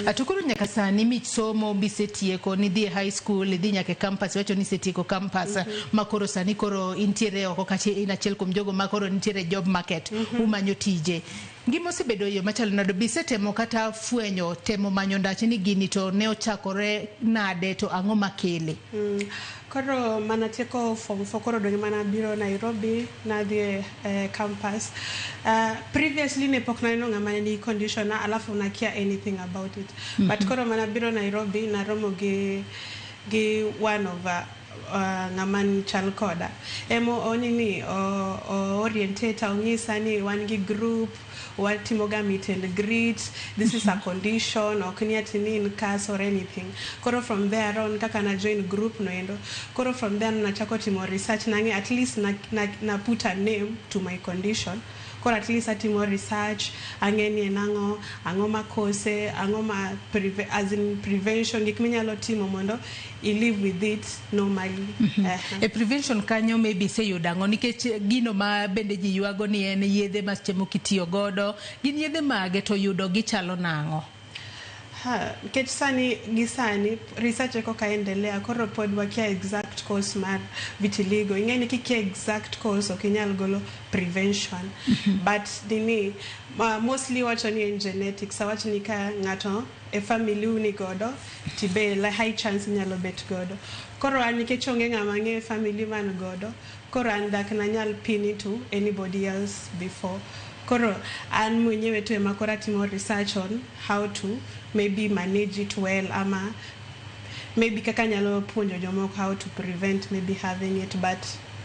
atukuru nyaka sani mich somo bisetieko ni dhi high school idhi nyaka campus wacho ni setieko campus makoro sani koro intiere oko kati inachiel kuom jogo makoro nitiere job market umanyo tije ngimo sebedo yo machalo nado bisetemo kata fwenyo temo manyo ndache ni gini to ne ochakore nade to ang'o makele koro manatieko form 4 koro donge mana biro Nairobi na dhi campus previously ne pok naneno ng'ama ni condition alafu na care anything about it but koro mana biro Nairobi na romo gi one of ng'ama chal koda emo onini orientator ong'isa ni wan gi group watimoga meet and greet this is a condition ok ni atini in case or anything koro from there on kaka na join group no endo koro from there nachako timo research nange at least na put a name to my condition koro at least atimo research angeni enango ango makose ango ma as in prevention gik minyalo timo mondo I live with it normally a prevention kanyo maybe say yudango nikech gino ma bende ji yuago ni en yedhe ma chemo kitiyo godo gin yedhe mage to yudo gichalo nango kech sani research eko kaendelea koro pod wakia exact cause mar vitiligo ingeni kikia exact cause okinyal golo prevention but dini mostly wacho ni in genetics wacho ni ka ngato e family uni godo tibe la high chance nyalo bet godo koro an nikech onge ng'ama ng'e family man godo koro an dak na nyal pin to anybody else before koro an mwenyewe tu ema kora timo research on how to maybe manage it well ama maybe kaka nyalo puonjo jomoko how to prevent maybe having it but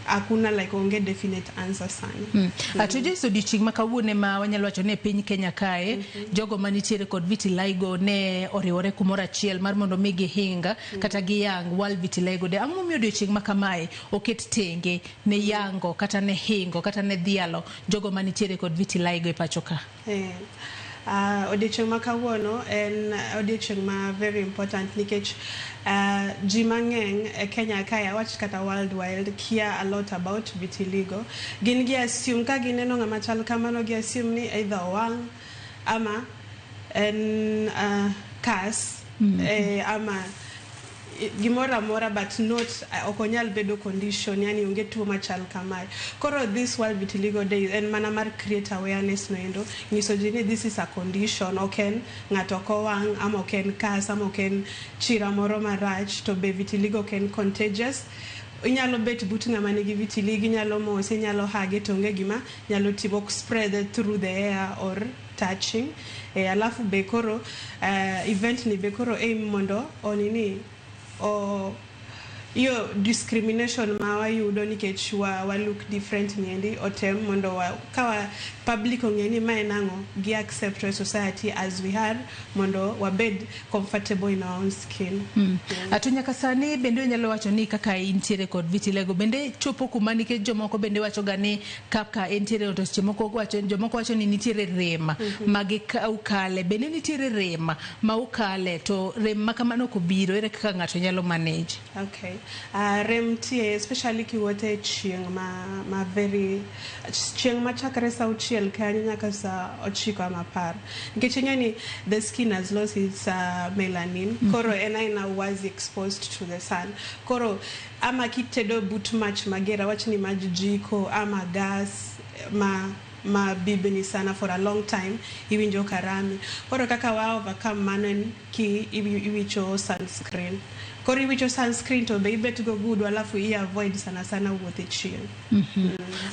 akuna like onge definite answer sani atuje so diching makawune ma wanyalo wacho ne piny Kenya kae jogo manitiere kod vitiligo ne oriwore kumora chiel mar mondo migi hinga kata gi yang wal vitiligo de ang'o miyo diching makamae oket tenge ne yango kata ne hingo kata ne dhialo jogo manitiere kod vitiligo e pacho ka odiochieng' makawuono en odiochieng' ma very important nikech ji mang'eny e Kenya kae wach kata worldwide care a lot about vitiligo gin gi assume ka gineno ng'ama chal kamano gi assume ni either wang ama en kas ama gimora mora but not okonyal bedo condition yani unge tuo machal kamae koro this world vitiligo day en mana mar create awareness no endo nyiso ji ni this is a condition oken ngato ko wang ama oken kas ama oken chira moro marach to be vitiligo ken contagious inyalo bet but ng'ama nigi vitiligo inyalo mose inyalo hage tonge gima nyalo timo spread through the air or touching alafu be koro event ni be koro aim mondo onini iyo discrimination ma wayudo nikech wa look different niendi otem mondo kawa public ongeni mae nango gi accept society as we are mondo wabed comfortable in our own skin atunya kasani bende nyalo wacho ni kaka intiere kod vitiligo bende chopo kuma nikech jomoko bende wacho gani kaka intiere to jomoko wacho ni nitiere rem magi ukale bende nitiere rem ma ukale to rem makamano kobiro ere kaka ngato nyalo manage okay rem tie especially kiwote chieng ma very chieng ma chakre sauchiel kanyo nyaka sa 9 ama 10 nikech ngeni the skin has lost its melanin koro ena was exposed to the sun koro ama kitedo but much magera wachni majiko ama gas ma bibeni sana for a long time iwinjo karami koro kaka wa overcome manen ki iwicho sunscreen koro iwicho sunscreen to be bet go good alafu I avoid sana wuothe chieng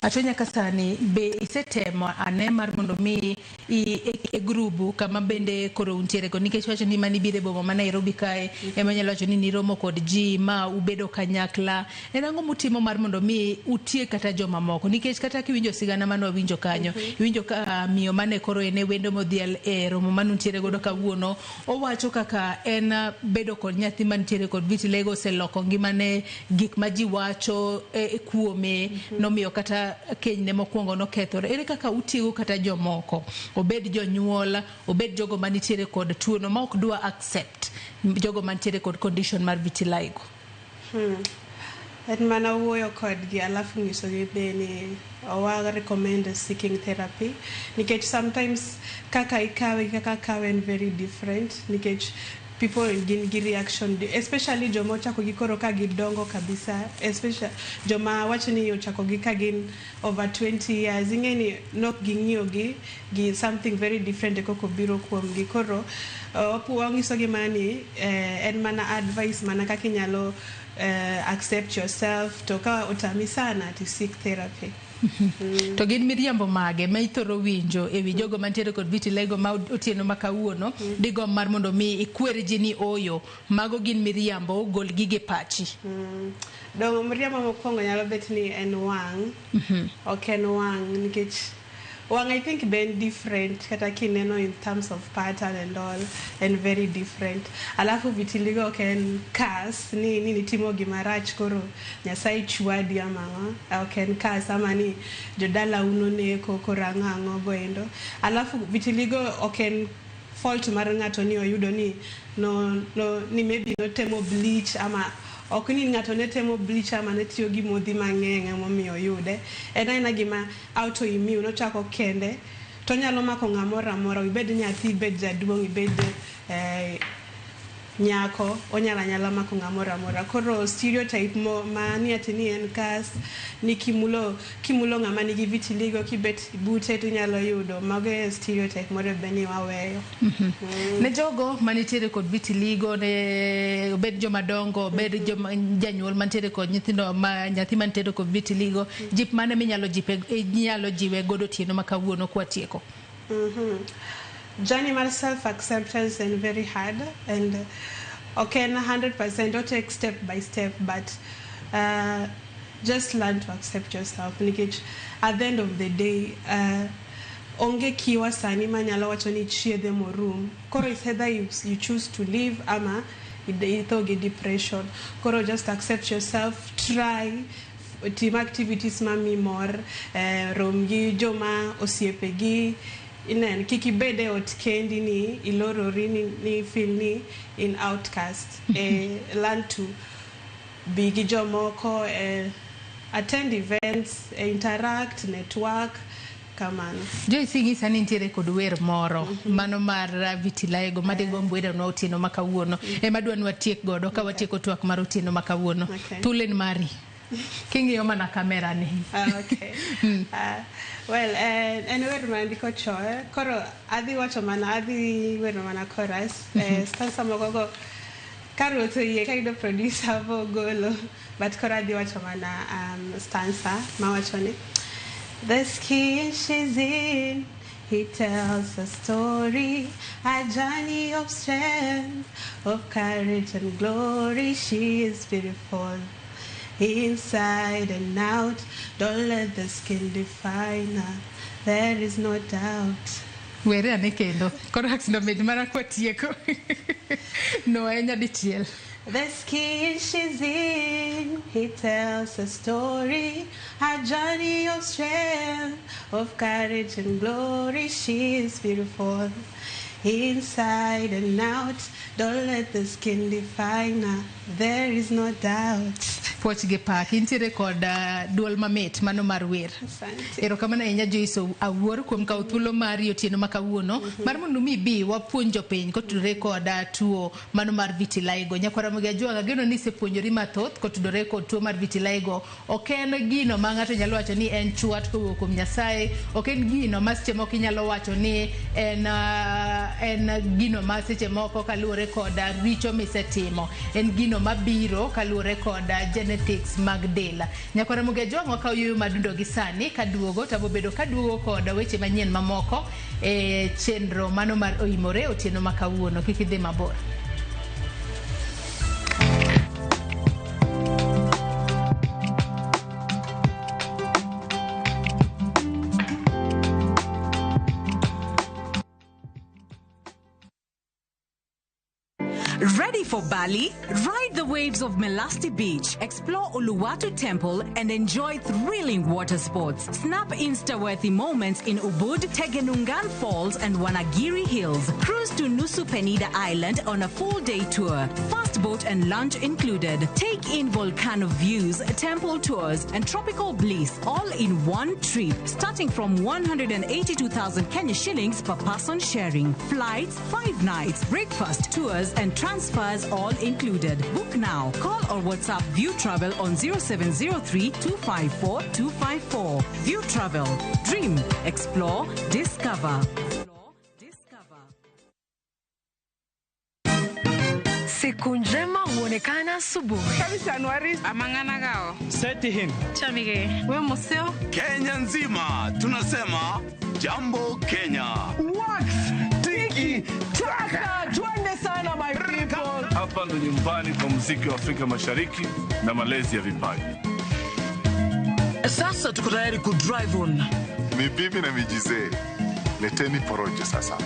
atonya kasani be isetemo ane mar mondo mi e grubu kama bende koro untiere go nikech wacho ni mani bire bomo ma Nairobi kae emanyalo wacho ni romo kod ji ma ubedo kanyakla enango mutimo mar mondo mi utie kata joma moko nikech kata kiwinjo sigana mano winjo kanyo iwinjo ka miyo mane koro ene wendo modhial e romo manuntiere godo kawuono owacho kaka en bedo kod nyathi mantiere kod vitiligo seloko ngimane gik ma ji wacho kuome nomiyo kata kenyne mokwongo nokethore ere kaka utiego kata jomoko obed jonyuola obed jogo manitiere kod tuo no ma ok dwa accept jogo mantiere kod condition mar vitiligo En mana wuoyo kodgi alafu nyisogi be ni owa recommend seeking therapy nikech sometimes kaka ikawe en very different nikech people gin gi reaction especially joma ochako gi koro ka gidongo kabisa especially joma wacho ni ochako gi ka gin over 20 years ingeni nok ging'iyo gi something very different koko biro kuom gi koro wangiso gi mani en mana advice mana kaka inyalo accept yourself to ka utami sana to seek therapy. To gin miriambo mage ma ithoro winjo ewi jogo mantiere kod vitiligo ma otieno makawuono digo mar mondo mi ikwere ji ni oyo mago gin miriambo gol gige pachi. Dongo miriambo mokwongo nyalo bet ni en wang'. Ok en wang' nikech wang' I think been different kata kineno in terms of pattern and all and very different. Alafu vitiligo ok en kas ni timo gimarach koro Nyasaye chwadi ama ok en kas ama ni jodala unone koro ang'o goendo. Alafu vitiligo ok en fault mar ng'ato ni oyudo ni ni maybe no temo bleach ama ok ni ng'ato ne temo bleach ama ne tiyo gi modhi mang'eny momiyo yude en aina gima autoimmune ochako kende to nyalo mako ng'amoro amora ibed nyathi ibed jaduong' ibed nyako onyala mako ng'amoro amora koro stereotype mani ati ni en kas ni kimulo ng'ama nigi vitiligo kibet bute to nyalo yudo mago stereotype moro beni waweyo. Ne jogo manitiere kod vitiligo ne bed joma dongo bed joma janyuol mantiere kod nyithindo nyathi mantiere kod vitiligo jip mane minyalo jiwe godo tieno makawuono kwatieko. Journey mar self-acceptance is very hard and okay, 100% don't take step by step, but just learn to accept yourself. At the end of the day, onge kiwa sani manyalo wacho ni chiedhe morum. Koro is either you choose to live ama ithoge depression. Koro just accept yourself, try team activities mami more, romgi joma osiepegi. Inen kiki bede ot kendi ni iloro ni feel ni in outcast learn to be gijomoko attend events interact network kamano. Joyce ngisa ni ntiere kod wer moro mano mar vitiligo madego mbweda no otieno makawuono madwa ni watiek godo ka watieko twak mar otieno makawuono. Tulen mari kingiyo mana kamera ni. Okay. Well, and wer mandiko choe koro adhi wacho mana adhi wer mana chorus stanza mogogo karo to ye kaido producer vo golo but koro adhi wacho mana stanza mawacho ni the skin she's in, he tells a story, a journey of strength, of courage and glory. She is beautiful inside and out. Don't let the skin define her. There is no doubt. Where ane kendo correct no med mara kwatieko no enya dichiel. The skin she's in, he tells a story, a journey of strength, of courage and glory. She is beautiful inside and out. Don't let the skin define her. There is no doubt. Poch ge pak intiere kod duol mamit mano mar wer. Erokamano ahinya Joyce Awuor kuom kawo thuolo mari otieno makawuono mar mondo mi bi wapuonjo piny kotudore kod tuo mano mar vitiligo. Nyakwara Mugi Ajwanga geno ni sepuonjori mathoth kotudore kod tuo mar vitiligo. Ok en gino ma ng'ato nyalo wacho ni en chwat kowuok kuom Nyasaye. Ok en gino ma seche moko inyalo wacho ni en gino ma seche moko kaluwore kod richo misetimo. En gino mabiro kaluwore kod genetics mag del. Nyakwara Mugi Ajwanga wakawo yuyo madundo gi sani kaduogo tabo bedo kaduogo kod weche manyien mamoko chenro mano mar oimore otieno makawuono. Kik idhi mabor. Ready for Bali? Ride the waves of Melasti Beach, explore Uluwatu Temple, and enjoy thrilling water sports. Snap Insta-worthy moments in Ubud, Tegenungan Falls, and Wanagiri Hills. Cruise to Nusu Penida Island on a full-day tour. Fast boat and lunch included. Take in volcano views, temple tours, and tropical bliss all in one trip, starting from 182,000 Kenya shillings per person sharing. Flights, 5 nights, breakfast, tours, and transfers all included. Book now. Call or WhatsApp View Travel on 0703 254 254. View Travel. Dream, explore, discover. Siku njema huonekana asubuhi. Kabisa Anuari amangana gao. Seti him. Chamige, we museo. Kenya nzima tunasema jambo Kenya. Wax, tiki, taka. Twende sana my people. Hapa ndo nyumbani kwa muziki wa Afrika Mashariki na malezi ya vipaji. Sasa tuko tayari ku drive on. Mibibi na mijize. Leteni porojo sasa.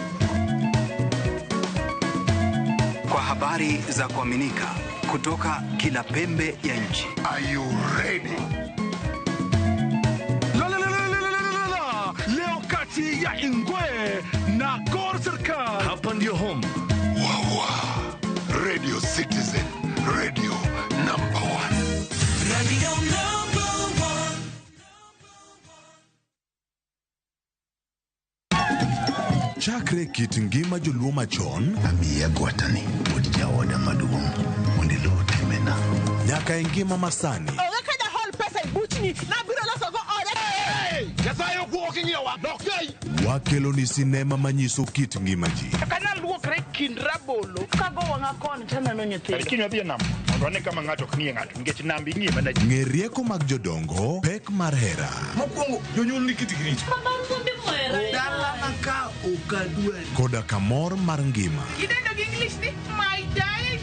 Kwa habari za kuaminika kutoka kila pembe ya nchi. Are you ready? Leo kati ya Ingwe na Gor Serikali. Hapa ndio home. Wawa. Radio Citizen. Radio number 1. Radio number 1. Chakre kit ngima joluo machon amiya gwatani od jaoda maduong' mondilo temena nyaka ngima masani. Kada hol pesa ibuchni na biro loso go ore. Yasayo kuoki nyewa nokei. Wakelo ni sinema manyiso kit ngima ji. Kana luokre kin rabolo kago wanga kon tena no nyithindo. Lakini wabia nam ondone kama ngato knie ngato ngech nambi ngima na ng'erieko mag jodongo pek mar hera. Mokwongo jonyuol ni kitigri. Dala maka ukadwe. Koda kamor mar ngima. Kidendo gi English ni my diet.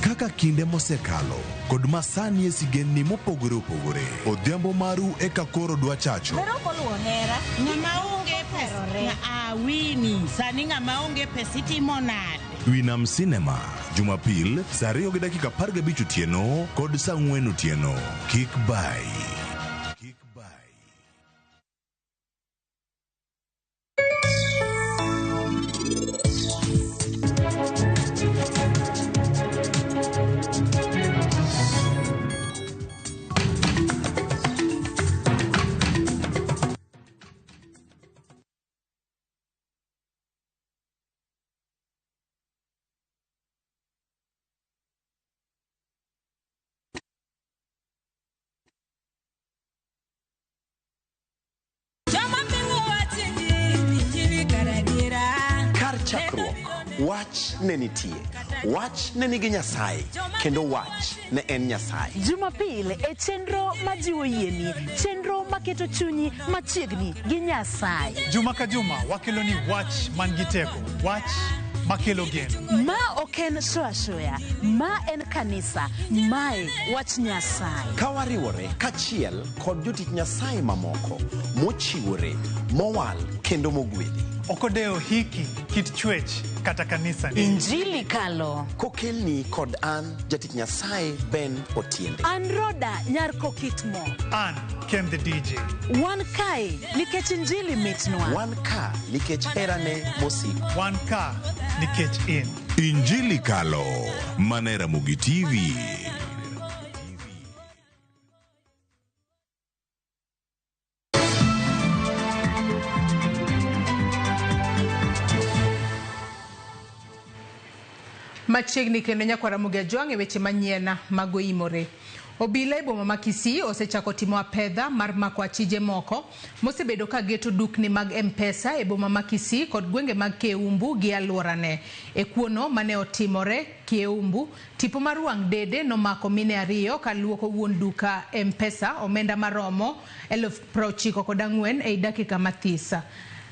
Kaka kinde mosekalo kod masani esigenni mopogore opogore. Odhiambo maru eka koro dwa chacho. Pero koluo hera. Ng'ama onge pesa. Awini sani ng'ama onge pesa itimo nade? Winam Cinema, Jumapil, saa 2:15 otieno kod saa 4 otieno. Kik bai. Wach ne nitie. Wach ne nigi Nyasaye. Kendo wach ne en Nyasaye. Jumapil e chenro majiwo yieni, chenro maketo chunyi machiegni gi Nyasaye. Juma ka juma wakelo ni wach man gi teko, wach makelo geno. Ma oken shoya, ma en kanisa, mae wach Nyasaye. Kawariwore kachiel kod jotich Nyasaye mamoko mochiwore, mowal kendo mogwedhi. Okodeo hiki kit chwech kata kanisa ni. Injili kalo. Kokelni kod an jatich Nyasaye Ben Otiende. An Roda nyar kokitmo. An Ken the DJ. Wan kai nikech injili mitnwa. Wan ka nikech herane mosiko. Wan ka nikech in. Injili kalo. Manera Mugi TV. Machiegni kendo nyakwara Mugi Ajwang' e weche manyien magoimore. Obila e boma ma Kisii osechako timo apedha mar mako achije moko mosebedo ka geto dukni mag M-Pesa e boma ma Kisii kod gwenge mag Keumbu gi alworane. E kuono mane otimore Keumbu, tipo mar wang' dede nomako mine 2 ka luoko wuon duka M-Pesa omenda maromo 94,000 e dakika mathisa.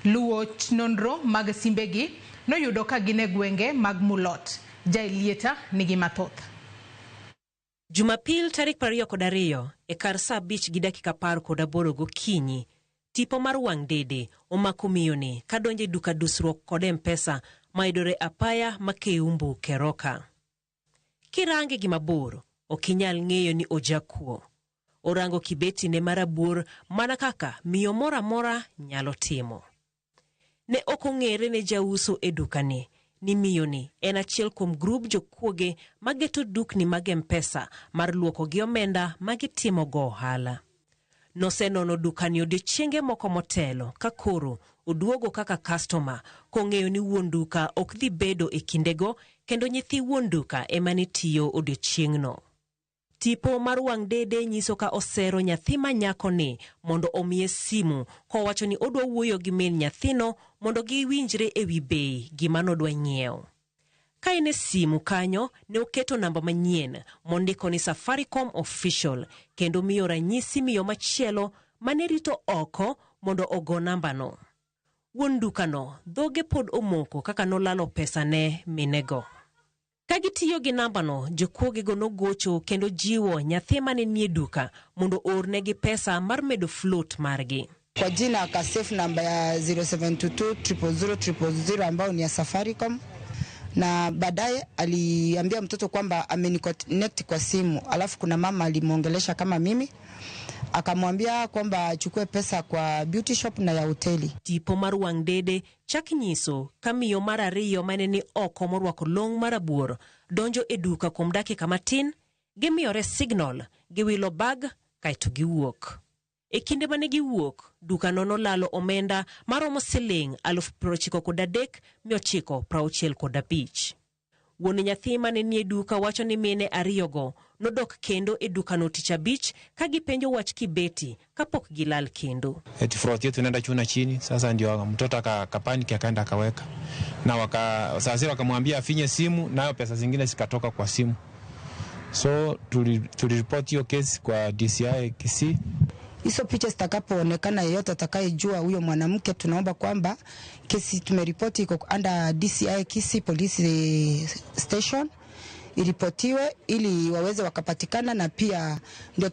Luwo nonro mag simbegi noyudo ka gin e gwenge mag Mulot. Jailieta nigi mathoth. Jumapil tarik 22 e kar saa 5:18 gokinyi, tipo mar wang' dede omako miyoni kadonje duka dusruok kod M-Pesa maidore apaya makeumbu Keroka. Kirange gi mabor, okinyal ng'eyo ni ojakuo. Orango kibeti ne marabur mana kaka miyo mora mora nyalo timo. Ne okong'ere ne jauso e dukani ni miyo ni en achiel kuom grup jokuoge mageto dukni mag M-Pesa mar luoko gi omenda magitimo go ohala. Nosenono dukani odiochienge moko motelo ka koro oduogo kaka customer kong'eyo ni wuon duka ok dhi bedo e kindego kendo nyithi wuon duka ema ne tiyo odiochieng'no. Tipo mar wang' dede nyiso ka osero nyathi manyako ni mondo omiye simu kowacho ni odwa wuoyo gi min nyathino mondo giwinjre e wi bei gima nodwa nyiewo. Ka ine simu kanyo ne oketo namba manyien mondiko ni Safaricom Official kendo miyo ranyisi miyo machielo mane rito oko mondo ogo nambano. Wuon dukano dhoge pod omoko kaka nolalo pesa ne minego. Kagitiyo gi nambano, jokuogego nogocho kendo jiwo nyathi mane nie duka mondo ornegi pesa mar medo float margi. Kwa jina akasafe namba ya 0722000000 ambao ni ya Safaricom, na baadaye aliambia mtoto kwamba ameniconnect kwa simu, alafu kuna mama alimuongelesha kama mimi, akamwambia kwamba achukue pesa kwa beauty shop na ya hoteli. Tipo mar wang' dede chak nyiso kamiyo mar ariyo mane ni oko morwako long marabuor donjo e duka kuom dakika matin, gimiyore signal, giwilo bag kaito giwuok. E kinde mane giwuok, duka nono lalo omenda maromo siling 93,965. Wuon nyathi mane nie duka wacho ni mine ariyogo nodok kendo e duka no tich abich ka gipenjo wach kibeti kapok gilal kendo. Eti froti yetu inaenda chuna chini, sasa ndio mtoto akapaniki akaenda akaweka. Na sasa wakamwambia afinye simu nayo pesa zingine zikatoka kwa simu. So tuliripoti hiyo kesi kwa DCI Kisii. Hizo picha zitakapoonekana yeyote atakayejua huyo mwanamke, tunaomba kwamba kesi tumeripoti iko under DCI Kisii Police Station iripotiwe ili waweze wakapatikana, na pia ndio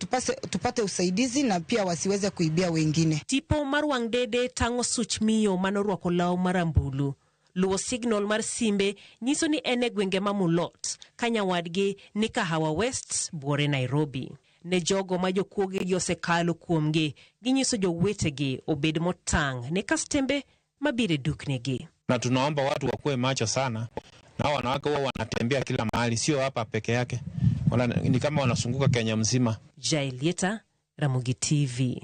tupate usaidizi na pia wasiweze kuibia wengine. Tipo mar wang' dede tango such miyo manorwako law marambulu. Luwo signal mar simbe nyiso ni ene gwenge mamulot kanyawadgi ni Kahawa West, Buore, Nairobi. Ne jogo ma jokuoge yosekalo kuomgi, ginyiso jowetegi obed motang' ne kastembe mabire duknegi. Na tunaomba watu wakuwe macho sana, na wanawake wao wanatembea kila mahali, sio hapa peke yake. Ni kama wanasunguka Kenya mzima. Jailieta, Ramogi TV.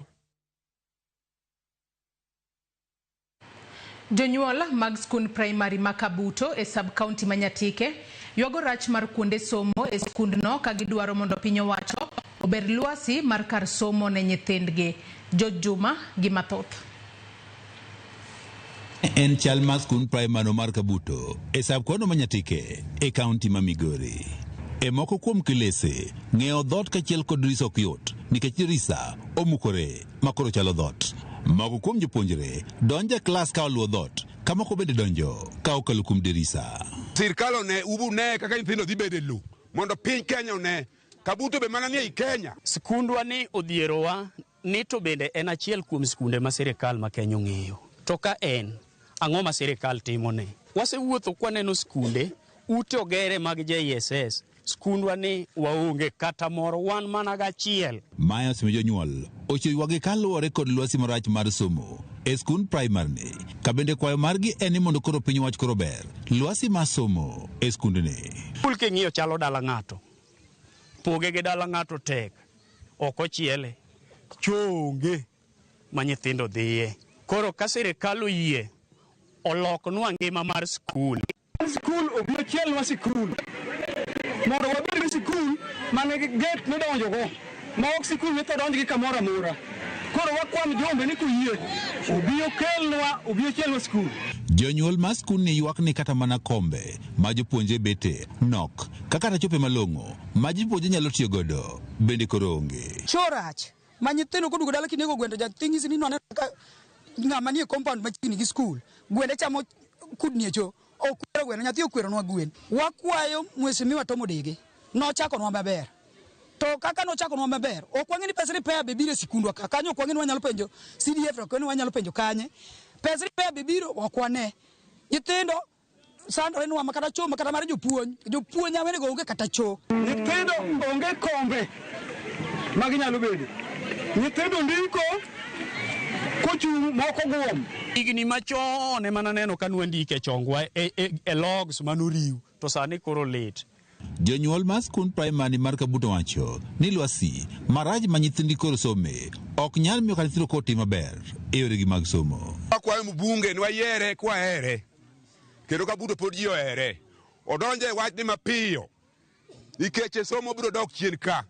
Jonyuol mag skund primary Makabuto e sub-county Manyatike yuago rach mar kuonde somo e skundno ka gidwaro mondo piny owacho ober lwasi mar kar somo ne nyithindgi. Jojuma gi mathoth. En chal mar skund primary mar Kabuto e sub-county Manyatike e county ma Migori. E moko kuom kilese ng'eyo dhot kachiel kod risa ok yot nikech risa omukore makoro chalo dhot. Moko kuom jopuonjre donjo klas ka oluwo dhot, kamoko bende donjo ka okalo kuom dirisa. Sirkal one ubu ne kaka nyithindo dhi bedo e lu mondo piny Kenya one Kabuto be mana ni ei Kenya. Skundwa ni odhierowa ni to bende en achiel kuom skunde ma sirkal ma Kenya ong'eyo. To ka en ang'o ma sirkal timone? Wasewuotho kwaneno skunde ute ogere mag JSS. Skundwa ni waonge kata moro, wan mana gachiel. Maya sime jonyuol ochiwagi kaluwore kod lwasi marach mar somo e skund primary ni. Kabende kwayo margi en ni mondo koro piny wach koro ber lwasi mar somo e skund ni. Skul king'iyo chalo dala ng'ato, poge gi dala ng'ato tek, ok ochiele, chonge ma nyithindo dhiye. Koro ka sirkal oyie oloknwa ngima mar skul. Skul obi ochielwa skul mondo wabed gi skul mane gate midonjogo ma ok skul mitho donjgi kamoro amora. Koro wakwan jombe ni kuyie obi ochielwa skul. Jonyuol ma skund ni ywak ni kata mana kombe ma jopuonje bete nok kaka tachope malong'o ma jopuonje nyalo tiyo godo bende koro onge. Chorach ma nyithindo kodugo dala kinego gwendo jathingisi ni none ka ng'ama nie compound machiegni gi skul gwende chamo kudni echo okwero gweno nyathi okweronwa gwen. Wakwayo mheshimiwa Tom Dege nochakonwa maber, to kaka nochakonwa maber ok wang'eni pesa repair be biro sikundwa kanyo, ok wang'eni wanyalo penjo CDF, ok wang'eni wanyalo penjo kanye pesa repair be biro, ok wane. Nyithindo sandore nwa makata cho makata mar jopuonj awene go onge kata cho. Nyithindo onge kombe maginyalo bedo. Nyithindo ndiko kochung' moko guom. Higni machon ema naneno ka nwandike chongwa e logs manoriw to sani koro late. Jonyuol mar skund primary mar Kabuto wacho ni lwasi maraj ma nyithindi koro some ok nyal miyo ka nyithindo koti maber e yoregi mag somo. Akwayo mbunge ni wayiere kwahere kendo Kabuto pod ji ohere odonje wach ni mapiyo nikech somo biro dok chien ka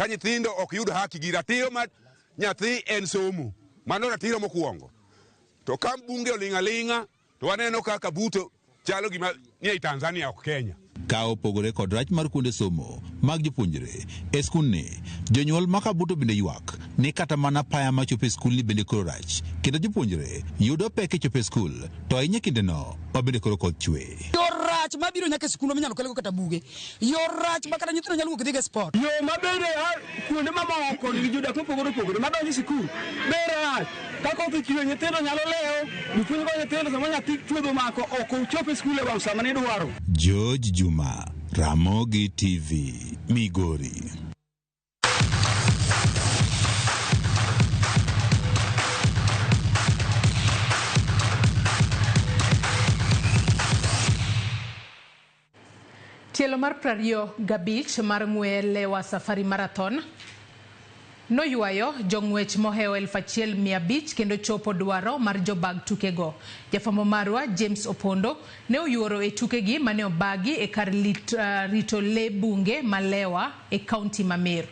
nyithindo ok yud haki gi ratiro ma nyathi en somo mano ratiro mokwongo to ka mbunge oling'aling'a to waneno ka Kabuto chalo gima ni e Tanzania ok Kenya. Ka opogore kod rach mar kuonde somo mag jopuonjre e skundni, jonyuol ma Kabuto bende ywak ni kata mana paya ma chopo e skundni bende koro rach kendo jopuonjre yudo pek e chopo e skul to ahinya kindeno ma bende koro koth chwe. Yorach mabiro nyaka skul minyalo kelgo kata buge. Yorach ma kata nyithindo nyalo wuok dhi e sport. Yo mabende kuonde mamoko gi jodak mopogore madonjo sikul bere kako kichwe nyithindo nyalo leo jopuonj go nyithindo sama nyathi chuodho mako ok ochopo e skul e wang' sama ne dwaro. George Juma, Ramogi TV, Migori. Tielo mar 25 mar ng'wele wa Safari Marathon noywayo jong'wech moheo 1,500 kendo chopo dwaro mar jobag tukego. Jafamo marwa James Opondo ne oyuoro e tukegi mane obagi e kar rito le bunge Malewa e kaunti ma Meru.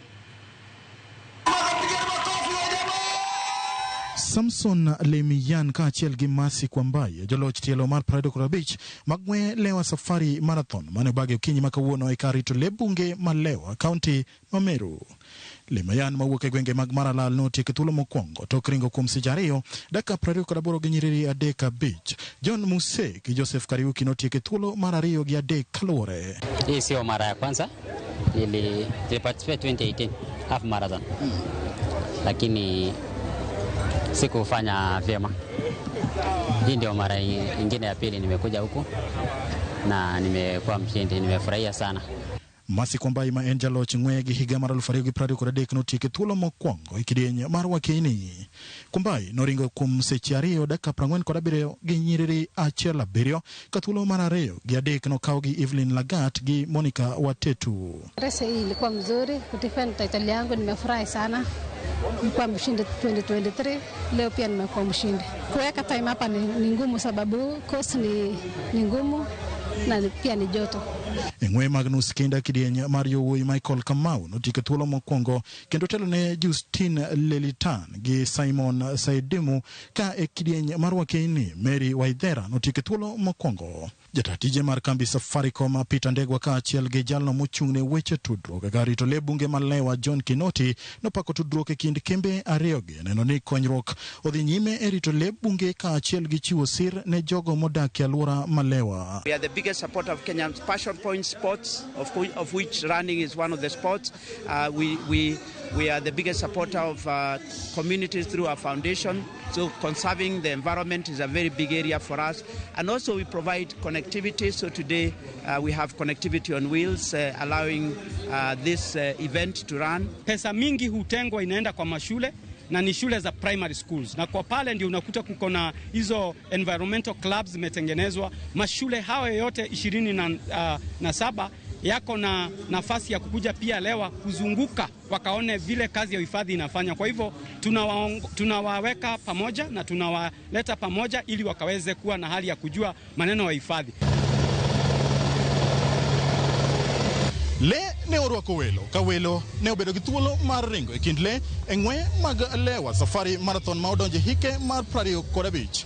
Samson Lemiyan ka achiel gi Masi Kwambai joloch tielo mar 25 mag ng'wele Safari Marathon mane obagi okinyi makawuono e kar rito le bunge Malewa kaunti ma Meru. Lemiyan mawuok e gwenge mag Maralal notieko thuolo mokwongo tok ringo kuom seche 2 dakika 28 gi nyiriri 3:5. John Muse gi Joseph Kariuki notieko thuolo mar 2 gi 3 kaluwore. Hii sio mara ya kwanza, niliparticipate 2018 half marathon. Lakini sikufanya vyema. Hii ndio mara nyingine ya pili nimekuja huku na nimekuwa mshindi, nimefurahia sana. Masi Kwambai ma en jaloch ng'we gi higa mar 2023 notieko thuolo mokwongo e kidieny mar wakeni. Kwambai noringo kuom seche 2 dakika 47 gi nyiriri 1:7 ka thuolo mar 2 gi 3 nokaw gi Evelyn Lagat gi Monica Watetu. Race hii ilikuwa mzuri, kudefend title yangu nimefurahi sana. Nilikuwa mshindi 2023, leo pia nimekuwa mshindi. Kuweka time hapa ni ngumu sababu course ni ngumu na pia ni joto. Eng'we Magnus Kinda kidieny mar yowuoyi Michael Kamau notieko thuolo mokwongo kendo telo ne Justine Lelitan gi Simon Saidimu ka e kidieny mar wakeni Mary Waithera notieko thuolo mokwongo. Jatatije mar kambi Safaricom Peter Ndegwa ka achiel gi jalno mochung'ne weche tudruok e rito le bunge Malewa John Kinoti nopako tudruok e kind kembe ariyogi neno ni konyruok odhi nyime e rito le bunge ka achiel gi chiwo sir ne jogo modak e alwora Malewa. We are the biggest supporter of Kenya's passion point sports, of which running is one of the sports. We are the biggest supporter of communities through our foundation. So conserving the environment is a very big area for us. And also we provide connectivity. So today we have connectivity on wheels, allowing this event to run. Pesa mingi hutengwa inaenda kwa mashule na ni shule za primary schools. Na kwa pale ndio unakuta kuko na hizo environmental clubs zimetengenezwa. Mashule hayo yote 27 yako na nafasi ya kukuja pia lewa kuzunguka wakaone vile kazi ya uhifadhi inafanya. Kwa hivyo tunawaweka pamoja na tunawaleta pamoja ili wakaweze kuwa na hali ya kujua maneno ya uhifadhi. Le ne orwako welo ka welo ne obedo gi thuolo mar ringo e kind le eng'we mag Lewa Safari Marathon ma odonje hike mar 25.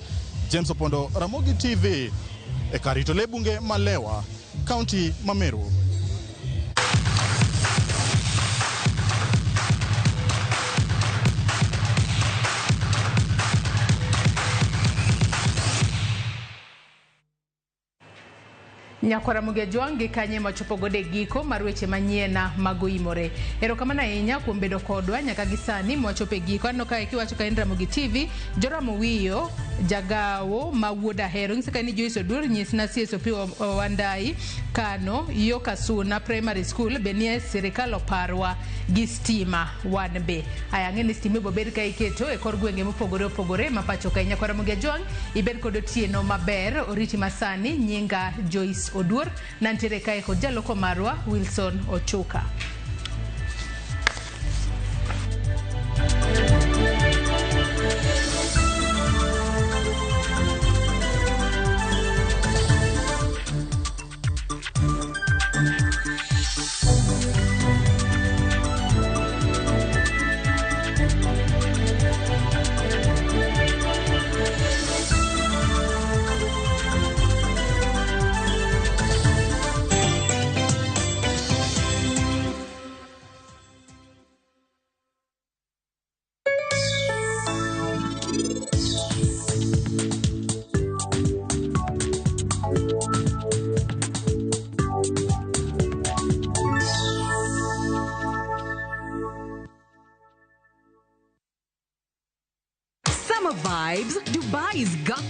James Opondo, Ramogi TV, e kar rito le bunge Malewa, kaunti ma Meru. Nyakwara Mugejwangi kanye machopo gode giko mar weche manyiena magoimore. Erokamano ahinya kuom bedo kodwa nyaka gisani mwachope giko. Anno ka ikiwacho ka en Ramogi TV, Joramo Wiyo jagawo mawuoda hero saka ni Joyce Odur nyisna sieso pi wandai kano yo Kasuna Primary School benie serikal oparwa gi stima wan be aya ng'eni stima bo ber ka iketo e kor gwenge mopogore opogore mapacho ka nyakwara muge jwang ibed kod otieno maber oriti masani nyinga Joyce Odur nantiere kae kod jaloko marwa Wilson Ochuka. Summer vibes, Dubai's got